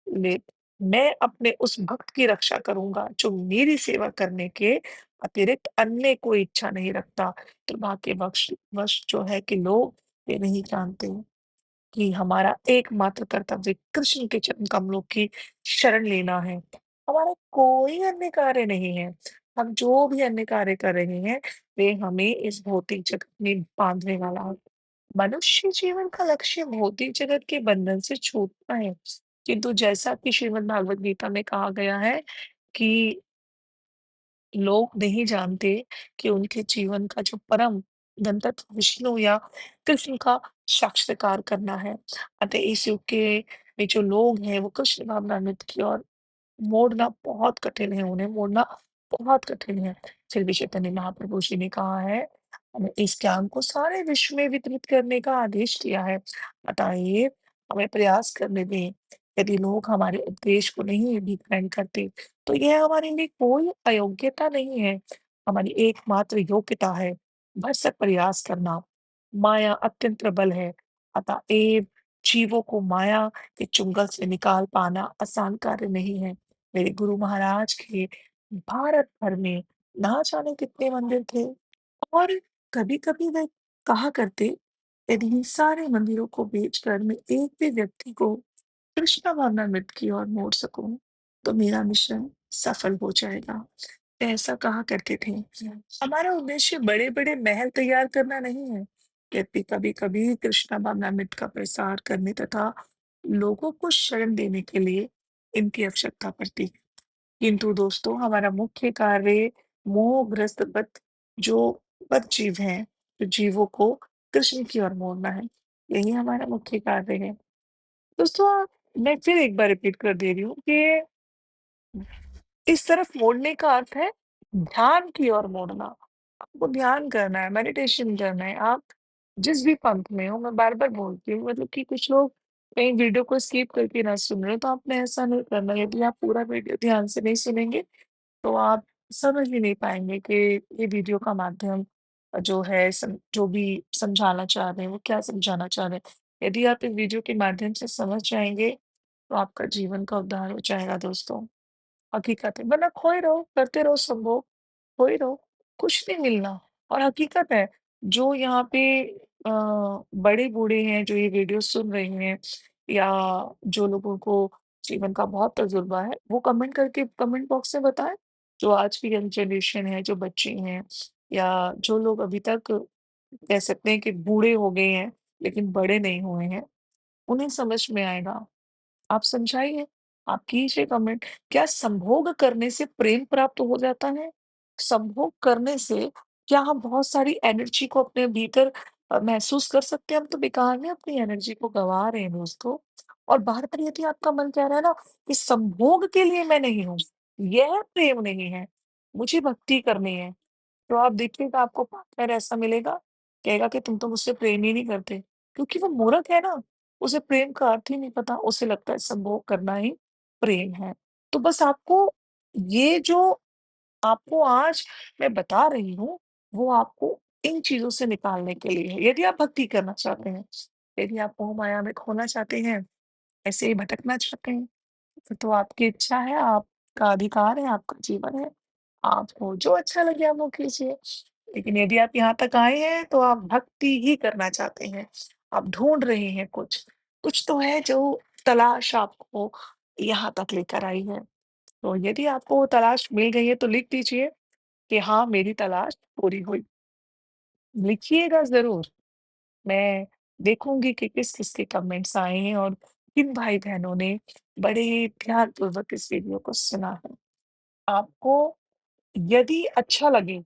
ले मैं अपने उस भक्त की रक्षा करूँगा, जो मेरी सेवा करने के अतिरिक्त अन्य कोई इच्छा नहीं रखता। दुर्भाग्यवश वश जो है कि लोग ये नहीं जानते कि हमारा एकमात्र कर्तव्य कृष्ण के चरण कमलों की शरण लेना है। हमारा कोई अन्य कार्य नहीं है। हम जो भी अन्य कार्य कर रहे हैं, वे हमें इस भौतिक जगत में बाँधने वाला है। मनुष्य जीवन का लक्ष्य भौतिक जगत के बंधन से छूटना है। किंतु जैसा कि श्रीमद् भागवत गीता में कहा गया है कि लोग नहीं जानते कि उनके जीवन का जो परम गंतव्य विष्णु या कृष्ण का साक्षात्कार करना है। अतः इस युग के में जो लोग हैं वो कृष्ण भावनामृत की ओर मोड़ना बहुत कठिन है, उन्हें मोड़ना बहुत कठिन है। फिर भी चैतन्य महाप्रभु जी ने कहा है, हमें इस ज्ञान को सारे विश्व में वितरित करने का आदेश दिया है। अतएव हमें प्रयास करने दें। यदि लोग हमारे उपदेश को नहीं भी ग्रहण करते, तो यह हमारे लिए कोई अयोग्यता नहीं है, हमारी एकमात्र योग्यता है भरसक प्रयास करना। माया अत्यंत प्रबल है, अतएव जीवों को माया के चुंगल से निकाल पाना आसान कार्य नहीं है। मेरे गुरु महाराज के भारत भर में ना जाने कितने मंदिर थे और कभी-कभी वे कहा करते, यदि इन सारे मंदिरों को बेचकर मैं एक भी व्यक्ति को कृष्ण भावनामृत की ओर मोड़ सकूं, तो मेरा मिशन सफल हो जाएगा। ऐसा कहा करते थे। हमारा उद्देश्य बड़े-बड़े महल तैयार करना नहीं है, यद्यपि कभी-कभी कृष्ण भावनामृत का प्रसार करने तथा लोगों को शरण देने के लिए इनकी आवश्यकता पड़ती है। किंतु दोस्तों हमारा मुख्य कार्य मोहग्रस्त जो बद्ध जीव हैं, तो जीवों को कृष्ण की ओर मोड़ना है। यही हमारा मुख्य कार्य है। दोस्तों मैं फिर एक बार रिपीट कर दे रही हूँ कि इस तरफ मोड़ने का अर्थ है ध्यान की ओर मोड़ना। आपको ध्यान करना है, मेडिटेशन करना है। आप जिस भी पंथ में हो, मैं बार-बार बोलती हूँ मतलब कि कुछ लोग कहीं वीडियो को स्किप करके ना सुन रहे हो, तो आपने ऐसा नहीं करना। यदि आप पूरा वीडियो ध्यान से नहीं सुनेंगे, तो आप समझ ही नहीं पाएँगे कि ये वीडियो का माध्यम जो है जो भी समझाना चाह रहे हैं, वो क्या समझाना चाह रहे हैं। यदि आप इस वीडियो के माध्यम से समझ जाएँगे, तो आपका जीवन का उद्धार हो जाएगा दोस्तों। हकीकत है, वरना खोए रहो, करते रहो संभोग, खोए रहो, कुछ नहीं मिलना। और हकीकत है, जो यहाँ पे बड़े-बूढ़े हैं, जो ये वीडियो सुन रहे हैं या जो लोगों को जीवन का बहुत तजुर्बा है, वो कमेंट करके कमेंट बॉक्स में बताएँ। जो आज की यंग जनरेशन है, जो बच्चे हैं या जो लोग अभी तक कह सकते हैं कि बूढ़े हो गए हैं, लेकिन बड़े नहीं हुए हैं, उन्हें समझ में आएगा। आप समझाइए, आप कीजिए कमेंट। क्या संभोग करने से प्रेम प्राप्त हो जाता है? संभोग करने से क्या हम बहुत सारी एनर्जी को अपने भीतर महसूस कर सकते हैं? हम तो बेकार में अपनी एनर्जी को गँवा रहे हैं दोस्तों। और बार-बार यदि आपका मन कह रहा है ना कि संभोग के लिए मैं नहीं हूँ, यह प्रेम नहीं है, मुझे भक्ति करनी है। तो आप देखिएगा आपको पार्टनर ऐसा मिलेगा, कहेगा कि तुम तो मुझसे प्रेम ही नहीं करते, क्योंकि वो मूर्ख है ना, उसे प्रेम का अर्थ ही नहीं पता, उसे लगता है संभोग करना ही प्रेम है। तो बस आपको ये जो आपको आज मैं बता रही हूँ, वो आपको इन चीज़ों से निकालने के लिए है। यदि आप भक्ति करना चाहते हैं, यदि आप मोह माया में खोना चाहते हैं, ऐसे ही भटकना चाहते हैं, तो आपकी इच्छा है, आपका अधिकार है, आपका जीवन है। आपको जो अच्छा लगे आप वो कीजिए। लेकिन यदि आप यहाँ तक आए हैं तो आप भक्ति ही करना चाहते हैं। आप ढूँढ रहे हैं कुछ, कुछ तो है जो तलाश आपको यहाँ तक लेकर आई है। तो यदि आपको वो तलाश मिल गई है तो लिख दीजिए कि हाँ, मेरी तलाश पूरी हुई। लिखिएगा ज़रूर। मैं देखूँगी कि किस-किस के कमेंट्स आए हैं और किन भाई-बहनों ने बड़े ध्यानपूर्वक इस वीडियो को सुना है। आपको यदि अच्छा लगे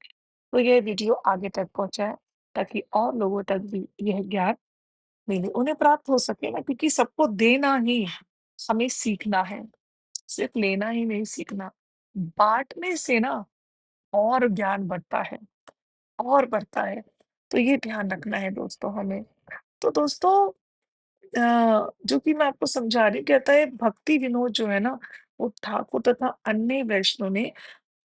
तो ये वीडियो आगे तक पहुँचाएँ ताकि और लोगों तक भी यह ज्ञान मिले, उन्हें प्राप्त हो सके ना, क्योंकि सबको देना ही हमें सीखना है, सिर्फ़ लेना ही नहीं सीखना। बाँटने से ना और ज्ञान बढ़ता है और बढ़ता है, तो ये ध्यान रखना है दोस्तों हमें। तो दोस्तों जो कि मैं आपको समझा रही हूँ, कहता है भक्ति विनोद जो है ना, वो ठाकुर तथा अन्य वैष्णव ने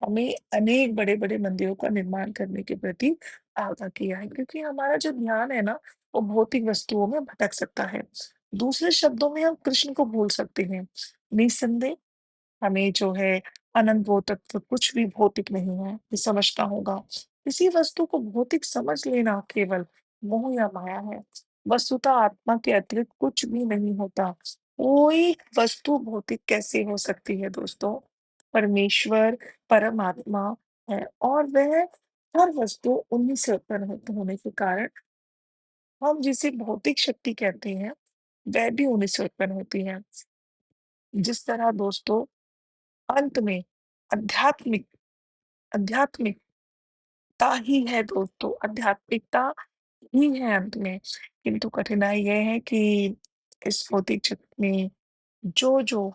हमें अनेक बड़े-बड़े मंदिरों का निर्माण करने के प्रति आगाह किया है, क्योंकि हमारा जो ध्यान है ना, वो भौतिक वस्तुओं में भटक सकता है। दूसरे शब्दों में हम कृष्ण को भूल सकते हैं। निस्संदेह हमें जो है अनंत वो तत्व कुछ भी भौतिक नहीं है, ये समझना होगा। किसी वस्तु को भौतिक समझ लेना केवल मोह या माया है। वस्तुतः आत्मा के अतिरिक्त कुछ भी नहीं होता। कोई वस्तु भौतिक कैसे हो सकती है दोस्तों? परमेश्वर परमात्मा है और वह हर वस्तु उन्हीं से उत्पन्न होने के कारण हम जिसे भौतिक शक्ति कहते हैं, वह भी उन्हीं से उत्पन्न होती है। जिस तरह दोस्तों अंत में आध्यात्मिक आध्यात्मिकता ही है दोस्तों, आध्यात्मिकता ही है अंत में। किंतु कठिनाई ये है कि इस भौतिक जगत में जो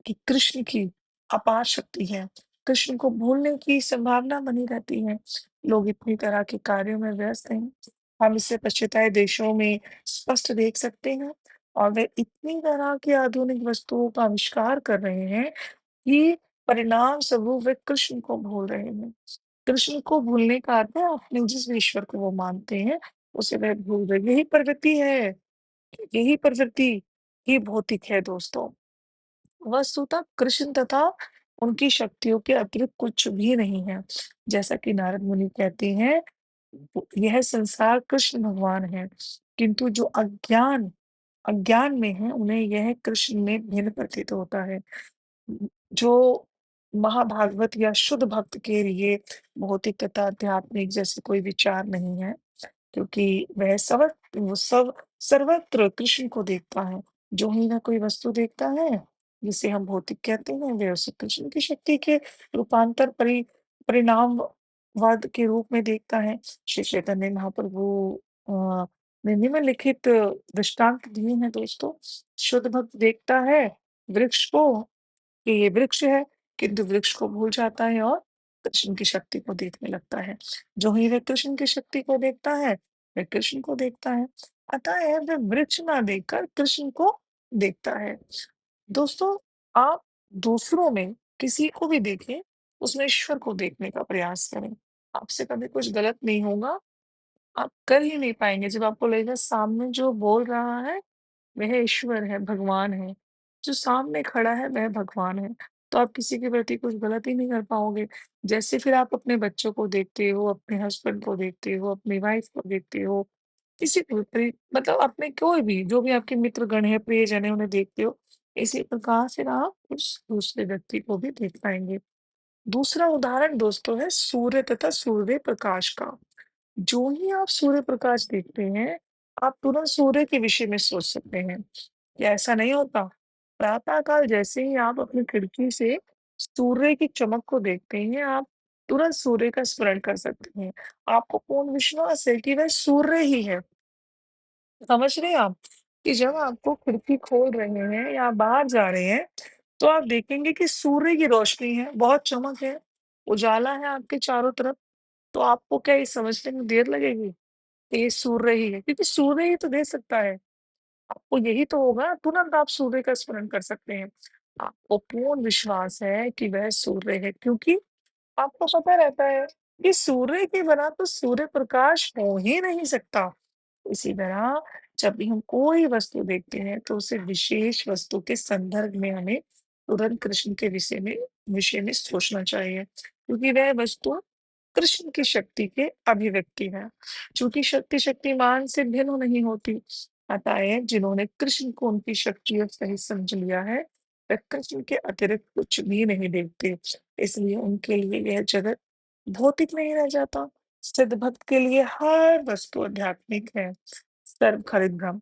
कि कृष्ण की अपार शक्ति है, कृष्ण को भूलने की संभावना बनी रहती है। लोग इतनी तरह के कार्यों में व्यस्त हैं, हम इसे पश्चिमी देशों में स्पष्ट देख सकते हैं और वे इतनी तरह की आधुनिक वस्तुओं का आविष्कार कर रहे हैं कि परिणाम स्वरूप वे कृष्ण को भूल रहे हैं। कृष्ण को भूलने का अर्थ है अपने जिस ईश्वर को वो मानते हैं, उसे वह भूल रहे। यही प्रवृत्ति ही भौतिक है दोस्तों। वस्तुतः कृष्ण तथा उनकी शक्तियों के अतिरिक्त कुछ भी नहीं है। जैसा कि नारद मुनि कहते हैं, यह संसार कृष्ण भगवान है, किंतु जो अज्ञान अज्ञान में है, उन्हें यह कृष्ण में भिन्न प्रतीत होता है। जो महाभागवत या शुद्ध भक्त के लिए भौतिक तथा आध्यात्मिक जैसे कोई विचार नहीं है, क्योंकि वह वो सब सर्वत्र कृष्ण को देखता है। जो ही ना कोई वस्तु देखता है, जिसे हम भौतिक कहते हैं, वह उसे कृष्ण की शक्ति के रूपांतर परिणामवाद के रूप में देखता है। श्री चैतन्य महाप्रभु अ, ने निम्नलिखित दृष्टांत दिए हैं दोस्तों। शुद्ध भक्त देखता है वृक्ष को कि ये वृक्ष है, किंतु वृक्ष को भूल जाता है और कृष्ण की शक्ति को देखने लगता है। जो ही वह कृष्ण की शक्ति को देखता है, वह कृष्ण को देखता है। अतः वह वृक्ष ना देखकर कृष्ण को देखता है। दोस्तों, आप दूसरों में किसी को भी देखें, उसमें ईश्वर को देखने का प्रयास करें। आपसे कभी कुछ गलत नहीं होगा, आप कर ही नहीं पाएँगे। जब आपको लगेगा सामने जो बोल रहा है वह ईश्वर है, भगवान है। जो सामने खड़ा है वह भगवान है। तो आप किसी के प्रति कुछ गलत ही नहीं कर पाओगे। जैसे फिर आप अपने बच्चों को देखते हो, अपने हस्बैंड को देखते हो, अपनी वाइफ को देखते हो, किसी को भी मतलब अपने कोई भी जो भी आपके मित्रगण हैं, प्रियजन हैं, उन्हें देखते हो। इसी प्रकार से आप उस दूसरे व्यक्ति को भी देख पाएँगे। दूसरा उदाहरण दोस्तों है सूर्य तथा सूर्य प्रकाश का। जो ही आप सूर्य प्रकाश देखते हैं, आप तुरंत सूर्य के विषय में सोच सकते हैं। क्या ऐसा नहीं होता? प्रातः काल जैसे ही आप अपनी खिड़की से सूर्य की चमक को देखते हैं, आप तुरंत सूर्य का स्मरण कर सकते हैं। आपको पूर्ण विश्वास है कि वह सूर्य ही है। समझ रहे हैं आप? कि जब आपको खिड़की खोल रहे हैं या बाहर जा रहे हैं, तो आप देखेंगे कि सूर्य की रोशनी है, बहुत चमक है, उजाला है आपके चारों तरफ, तो आपको क्या ये समझने में देर लगेगी कि ये सूर्य ही है? क्योंकि सूर्य ही तो दे सकता है। आपको यही तो होगा, तुरंत आप सूर्य का स्मरण कर सकते हैं। आपको पूर्ण विश्वास है कि वह सूर्य है क्योंकि आपको पता रहता है कि सूर्य के बिना तो सूर्य प्रकाश हो ही नहीं सकता। इसी तरह जब भी हम कोई वस्तु देखते हैं तो उसे विशेष वस्तु के संदर्भ में हमें तुरंत कृष्ण के विषय में सोचना चाहिए क्योंकि वह वस्तु कृष्ण की शक्ति के अभिव्यक्ति है। चूंकि शक्ति शक्तिमान से भिन्न नहीं होती, अतः जिन्होंने कृष्ण को उनकी शक्तियों सही समझ लिया है, वे कृष्ण के अतिरिक्त कुछ भी नहीं देखते। इसलिए उनके लिए यह जगत भौतिक नहीं रह जाता। सिद्ध भक्त के लिए हर वस्तु आध्यात्मिक है, सर्व खरित भ्रम।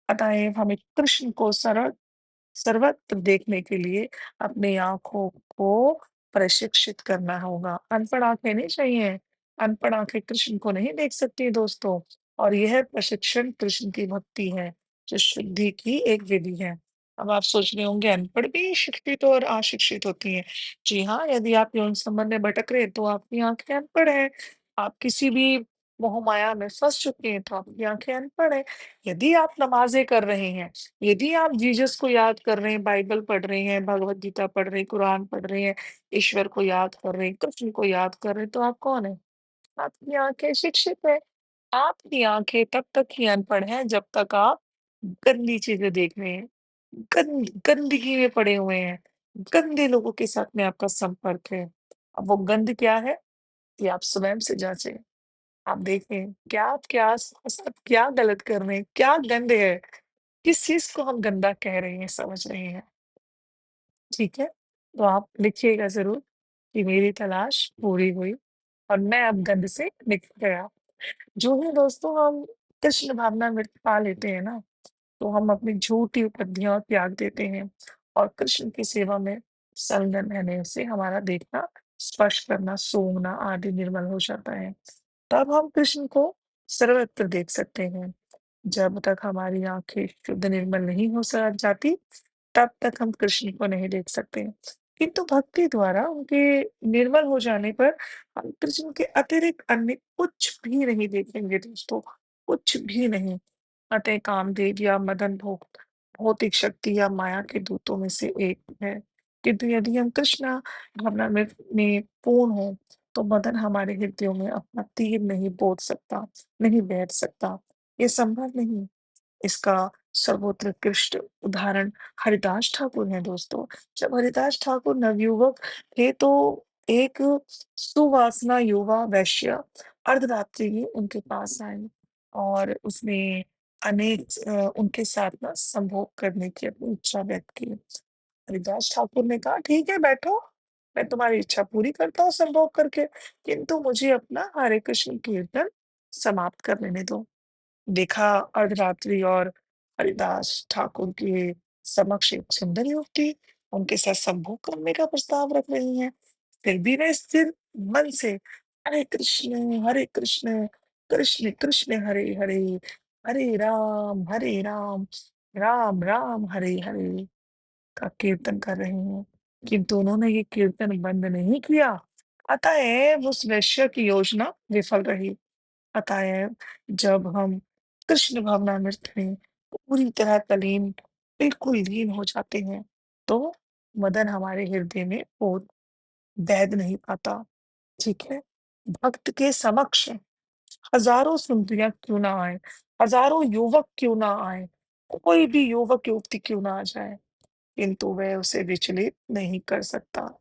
अतएव हमें कृष्ण को सर्वत्र देखने के लिए अपनी आँखों को प्रशिक्षित करना होगा। अनपढ़ आँखें नहीं चाहिए। अनपढ़ आँखें कृष्ण को नहीं देख सकती दोस्तों और यह प्रशिक्षण कृष्ण की भक्ति है, जो शुद्धि की एक विधि है। अब आप सोच रहे होंगे अनपढ़ भी शिक्षित और अशिक्षित होती हैं। जी हाँ, यदि आप यौन संबंध में भटक रहे हैं तो आपकी आँखें अनपढ़ हैं। आप किसी भी मोह-माया में फँस चुके हैं तो आपकी आँखें अनपढ़ हैं। यदि आप नमाज़ें कर रहे हैं, यदि आप जीसस को याद कर रहे हैं, बाइबल पढ़ रहे हैं, भगवत गीता पढ़ रहे हैं, कुरान पढ़ रहे हैं, ईश्वर को याद कर रहे हैं, कृष्ण को याद कर रहे हैं, तो आप कौन हैं? आपकी आँखें शिक्षित हैं। आपकी आँखें तब तक ही अनपढ़ हैं जब तक आप गंदी चीज़ें देख रहे हैं, गंदगी में पड़े हुए हैं, गंदे लोगों के साथ में आपका संपर्क है। अब वो गंध क्या है? ये आप स्वयं से जाँचें। आप देखें, क्या आपके आस-पास आप क्या गलत कर रहे हैं? क्या गंद है? किस चीज़ को हम गंदा कह रहे हैं, समझ रहे हैं, ठीक है? तो आप लिखिएगा ज़रूर कि मेरी तलाश पूरी हुई और मैं अब गंद से निकल गया। जो ही दोस्तों हम कृष्ण भावना में पा लेते हैं ना, तो हम अपनी झूठी उपलब्धियाँ त्याग देते हैं और कृष्ण की सेवा में संलग्न रहने से हमारा देखना, स्पर्श करना, सूंघना आदि निर्मल हो जाता है। तब हम कृष्ण को सर्वत्र देख सकते हैं। जब तक हमारी आँखें शुद्ध निर्मल नहीं हो स जाती, तब तक हम कृष्ण को नहीं देख सकते। किंतु भक्ति द्वारा उनके निर्मल हो जाने पर हम कृष्ण के अतिरिक्त अन्य कुछ भी नहीं देखेंगे दोस्तों, कुछ भी नहीं। अतः कामदेव या मदन भौतिक शक्ति या माया के दूतों में से एक है। किंतु यदि हम कृष्ण भावनामृत में पूर्ण हो, तो मदन हमारे हृदयों में अपना तीर नहीं बोध सकता, नहीं बैठ सकता। ये संभव नहीं। इसका सर्वोत्कृष्ट उदाहरण हरिदास ठाकुर हैं दोस्तों। जब हरिदास ठाकुर नवयुवक थे तो एक सुवासना युवा वैश्य अर्धरात्रि में उनके पास आई और उसने उनके साथ ना संभोग करने की अपनी इच्छा व्यक्त की। हरिदास ठाकुर ने कहा, "ठीक है, बैठो, मैं तुम्हारी इच्छा पूरी करता हूँ संभोग करके, किंतु मुझे अपना हरे कृष्ण कीर्तन समाप्त कर लेने दो।" देखा अर्धरात्रि और हरिदास ठाकुर के समक्ष एक सुंदर युवती उनके साथ संभोग करने का प्रस्ताव रख रही हैं। फिर भी वे स्थिर मन से हरे कृष्ण, कृष्ण कृष्ण हरे हरे, हरे राम, राम राम हरे हरे का कीर्तन कर रही हैं। किंतु उन्होंने ये कीर्तन बंद नहीं किया। अतएव उस वैश्य की योजना विफल रही। अतएव जब हम कृष्ण भावनामृत में पूरी तरह तल्लीन, बिल्कुल लीन हो जाते हैं, तो मदन हमारे हृदय में बैध नहीं पाता, ठीक है? भक्त के समक्ष हज़ारों सुंदरियाँ क्यों ना आएँ, हज़ारों युवक क्यों ना आएँ, कोई भी युवक युवती क्यों ना आ जाए, किंतु वह उसे विचलित नहीं कर सकता।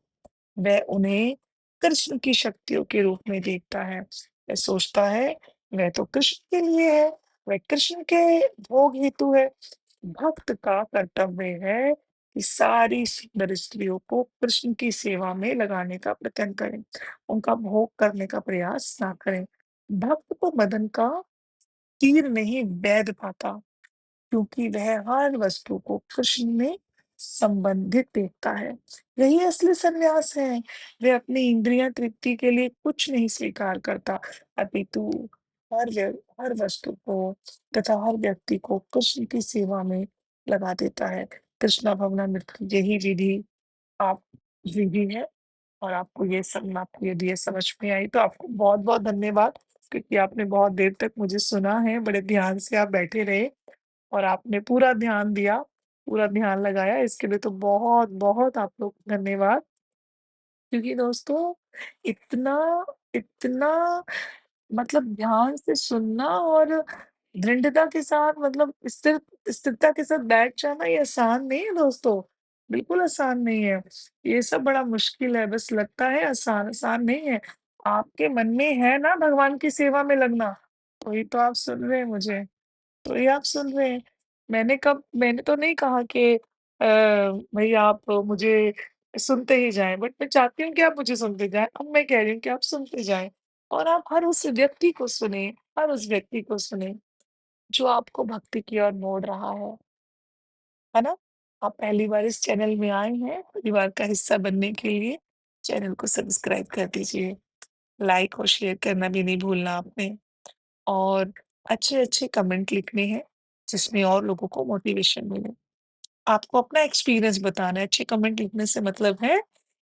वह उन्हें कृष्ण की शक्तियों के रूप में देखता है। वह सोचता है, वह तो कृष्ण के लिए है, वह कृष्ण के भोग हेतु है। भक्त का कर्तव्य है कि सारी सुंदर स्त्रियों को कृष्ण की सेवा में लगाने का प्रयत्न करें, उनका भोग करने का प्रयास ना करें। भक्त को मदन का तीर नहीं बैध पाता। क्योंकि वह हर वस्तु को कृष्ण में संबंधित देखता है। यही असली सन्यास है। वह अपनी इंद्रियां तृप्ति के लिए कुछ नहीं स्वीकार करता, अपितु हर व्य हर वस्तु को तथा हर व्यक्ति को कृष्ण की सेवा में लगा देता है। कृष्णा भवनामृत की यही आप विधि है और आपको यदि ये समझ में आई तो आपको बहुत-बहुत धन्यवाद क्योंकि आपने बहुत देर तक मुझे सुना है, बड़े ध्यान से आप बैठे रहे। और आपने पूरा ध्यान दिया, पूरा ध्यान लगाया, इसके लिए तो बहुत-बहुत आप लोग को धन्यवाद। क्योंकि दोस्तों इतना इतना मतलब ध्यान से सुनना और दृढ़ता के साथ मतलब स्थिरता के साथ बैठ जाना ये आसान नहीं है दोस्तों, बिल्कुल आसान नहीं है। ये सब बड़ा मुश्किल है, बस लगता है आसान, आसान नहीं है। आपके मन में है ना भगवान की सेवा में लगना, वही तो आप सुन रहे हैं मुझे। तो ये आप सुन रहे हैं। मैंने तो नहीं कहा कि भई आप मुझे सुनते ही जाएँ, बट मैं चाहती हूँ कि आप मुझे सुनते जाएँ। अब मैं कह रही हूँ कि आप सुनते जाएँ और आप हर उस व्यक्ति को सुनें, हर उस व्यक्ति को सुनें, जो आपको भक्ति की ओर मोड़ रहा है ना? आप पहली बार इस चैनल में आए हैं, परिवार का हिस्सा बनने के लिए चैनल को सब्सक्राइब कर दीजिए। लाइक और शेयर करना भी नहीं भूलना आपने। और अच्छे-अच्छे कमेंट लिखने हैं, जिसमें और लोगों को मोटिवेशन मिले। आपको अपना एक्सपीरियंस बताना है, अच्छे कमेंट लिखने से मतलब है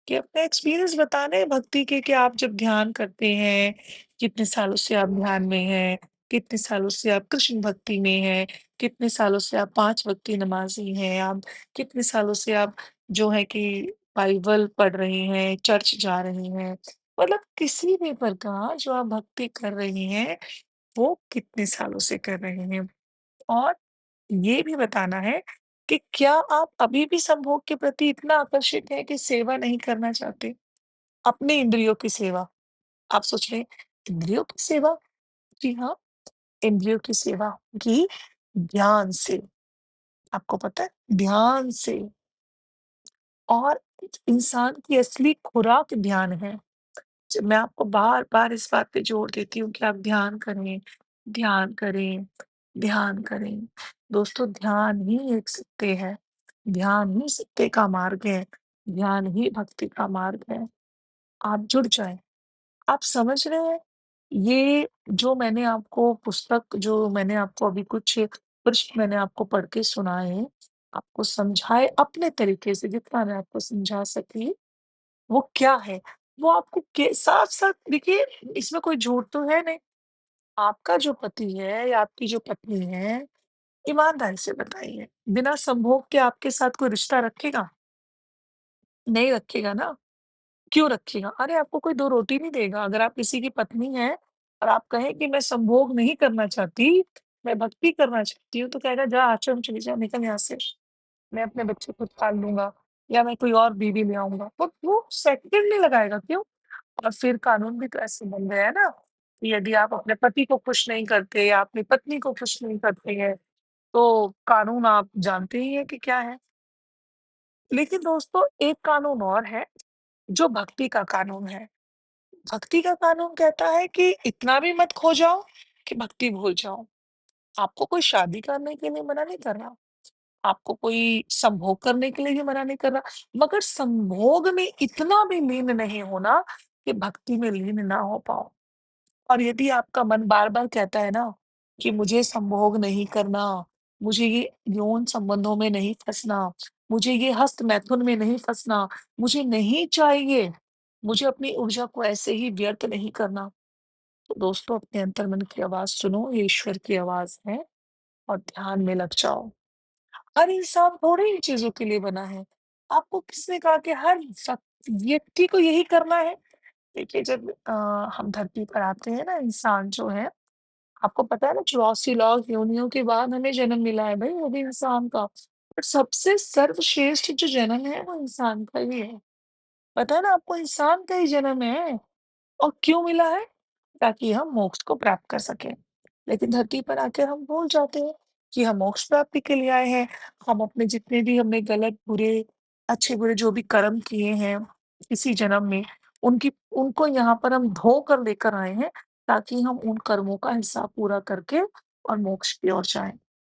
कि अपना एक्सपीरियंस बताना है भक्ति के कि आप जब ध्यान करते हैं, कितने सालों से आप ध्यान में हैं, कितने सालों से आप कृष्ण भक्ति में हैं, कितने सालों से आप 5 वक़्त की नमाज़ी हैं, आप कितने सालों से आप जो है कि बाइबल पढ़ रही हैं, चर्च जा रही हैं। मतलब किसी भी प्रकार जो आप भक्ति कर रही हैं वो कितने सालों से कर रहे हैं और ये भी बताना है कि क्या आप अभी भी संभोग के प्रति इतना आकर्षित हैं कि सेवा नहीं करना चाहते? अपनी इंद्रियों की सेवा। आप सोच रहे हैं इंद्रियों की सेवा? जी हाँ, इंद्रियों की सेवा की ध्यान से। आपको पता है? ध्यान से और इंसान की असली खुराक ध्यान है। मैं आपको बार-बार इस बात पे जोर देती हूँ कि आप ध्यान करें, ध्यान करें, ध्यान करें। दोस्तों ध्यान ही एक सत्य है, ध्यान ही सत्य का मार्ग है, ध्यान ही भक्ति का मार्ग है। आप जुड़ जाएँ। आप समझ रहे हैं? ये जो मैंने आपको अभी कुछ पृष्ठ मैंने आपको पढ़ के सुनाए, आपको समझाए अपने तरीके से, जितना मैं आपको समझा सकी, वो क्या है? वो आपको के साफ-साफ देखिए, इसमें कोई झूठ तो है नहीं। आपका जो पति है या आपकी जो पत्नी है, ईमानदारी से बताइए, बिना संभोग के आपके साथ कोई रिश्ता रखेगा? नहीं रखेगा ना। क्यों रखेगा? अरे, आपको कोई 2 रोटी नहीं देगा। अगर आप किसी की पत्नी हैं और आप कहें कि मैं संभोग नहीं करना चाहती, मैं भक्ति करना चाहती हूँ, तो कहेगा जा आश्रम चली जा, निकल यहाँ से। मैं अपने बच्चे खुद पाल लूँगा या मैं कोई और बीवी ले आऊँगा। वो सेकंड नहीं लगाएगा, क्यों? और फिर कानून भी तो ऐसे बन गया है ना, कि यदि आप अपने पति को खुश नहीं करते या अपनी पत्नी को खुश नहीं करते हैं, तो कानून आप जानते ही हैं कि क्या है। लेकिन दोस्तों, एक कानून और है, जो भक्ति का कानून है। भक्ति का कानून कहता है कि इतना भी मत खो जाओ कि भक्ति भूल जाओ। आपको कोई शादी करने के लिए मना नहीं कर रहा, आपको कोई संभोग करने के लिए भी मना नहीं कर रहा, मगर संभोग में इतना भी लीन नहीं होना कि भक्ति में लीन ना हो पाओ। और यदि आपका मन बार-बार कहता है ना कि मुझे संभोग नहीं करना, मुझे ये यौन संबंधों में नहीं फँसना, मुझे ये हस्त-मैथुन में नहीं फँसना, मुझे नहीं चाहिए, मुझे अपनी ऊर्जा को ऐसे ही व्यर्थ नहीं करना। तो दोस्तों, अपने अंतर्मन की आवाज़ सुनो, ये ईश्वर की आवाज़ है, और ध्यान में लग जाओ। हर इंसान थोड़े इन चीज़ों के लिए बना है। आपको किसने कहा कि हर व्यक्ति को यही करना है? देखिए, जब हम धरती पर आते हैं ना, इंसान जो है, आपको पता है ना, 84 लाख योनियों के बाद हमें जन्म मिला है भई, वो भी इंसान का। पर सबसे सर्वश्रेष्ठ जो जन्म है वो इंसान का ही है। पता है ना आपको, इंसान का ही जन्म है। और क्यों मिला है? ताकि हम मोक्ष को प्राप्त कर सकें। लेकिन धरती पर आकर हम भूल जाते हैं कि हम मोक्ष प्राप्ति के लिए आए हैं। हम अपने जितने भी हमने गलत, बुरे, अच्छे-बुरे जो भी कर्म किए हैं इसी जन्म में, उनकी उनको यहाँ पर हम धो कर लेकर आए हैं, ताकि हम उन कर्मों का हिसाब पूरा करके और मोक्ष की ओर जाएँ,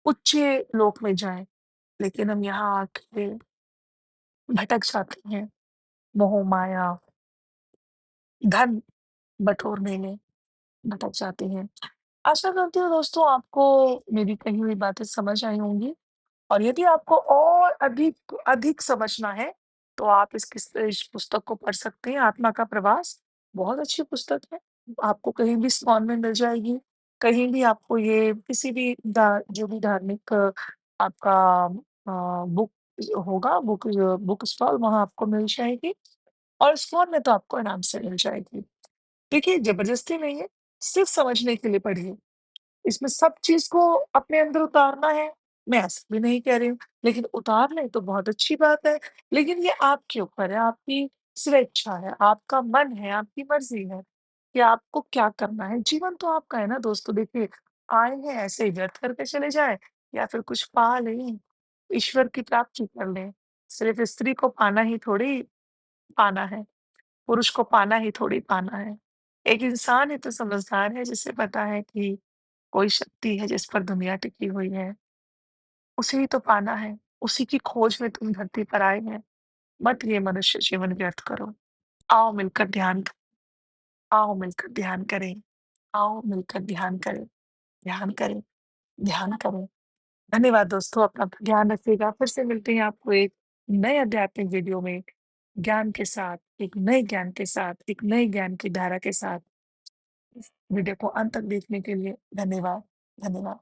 उच्च लोक में जाएँ। लेकिन हम यहाँ आके भटक जाते हैं, मोह माया, धन बटोरने में भटक जाते हैं। आशा करती हूँ दोस्तों, आपको मेरी कही हुई बातें समझ आई होंगी, और यदि आपको और अधिक अधिक समझना है, तो आप इस पुस्तक को पढ़ सकते हैं, आत्मा का प्रवास। बहुत अच्छी पुस्तक है। आपको कहीं भी इस्कॉन में मिल जाएगी, कहीं भी आपको ये किसी भी जो भी धार्मिक आपका बुक होगा, बुक स्टॉल, वहाँ आपको मिल जाएगी, और इस्कॉन में तो आपको आराम से मिल जाएगी। देखिए, ज़बरदस्ती नहीं है, सिर्फ़ समझने के लिए पढ़िए। इसमें सब चीज़ को अपने अंदर उतारना है, मैं ऐसा भी नहीं कह रही हूँ, लेकिन उतार लें तो बहुत अच्छी बात है। लेकिन ये आपके ऊपर है, आपकी स्वेच्छा है, आपका मन है, आपकी मर्ज़ी है कि आपको क्या करना है। जीवन तो आपका है ना दोस्तों, देखिए, आए हैं ऐसे ही व्यर्थ करके चले जाएँ, या फिर कुछ पा लें, ईश्वर की प्राप्ति कर लें। सिर्फ़ स्त्री को पाना ही थोड़ी पाना है, पुरुष को पाना ही थोड़ी पाना है। एक इंसान ही तो समझदार है, जिसे पता है कि कोई शक्ति है जिस पर दुनिया टिकी हुई है, उसे ही तो पाना है, उसी की खोज में तुम धरती पर आए हैं। मत ये मनुष्य जीवन व्यर्थ करो। आओ मिलकर ध्यान आओ मिलकर ध्यान करें, आओ मिलकर ध्यान करें, ध्यान करें, ध्यान करें। धन्यवाद दोस्तों, अपना ध्यान रखिएगा। फिर से मिलते हैं आपको एक नए आध्यात्मिक वीडियो में, ज्ञान के साथ, एक नए ज्ञान के साथ, एक नई ज्ञान की धारा के साथ। इस वीडियो को अंत तक देखने के लिए धन्यवाद। धन्यवाद।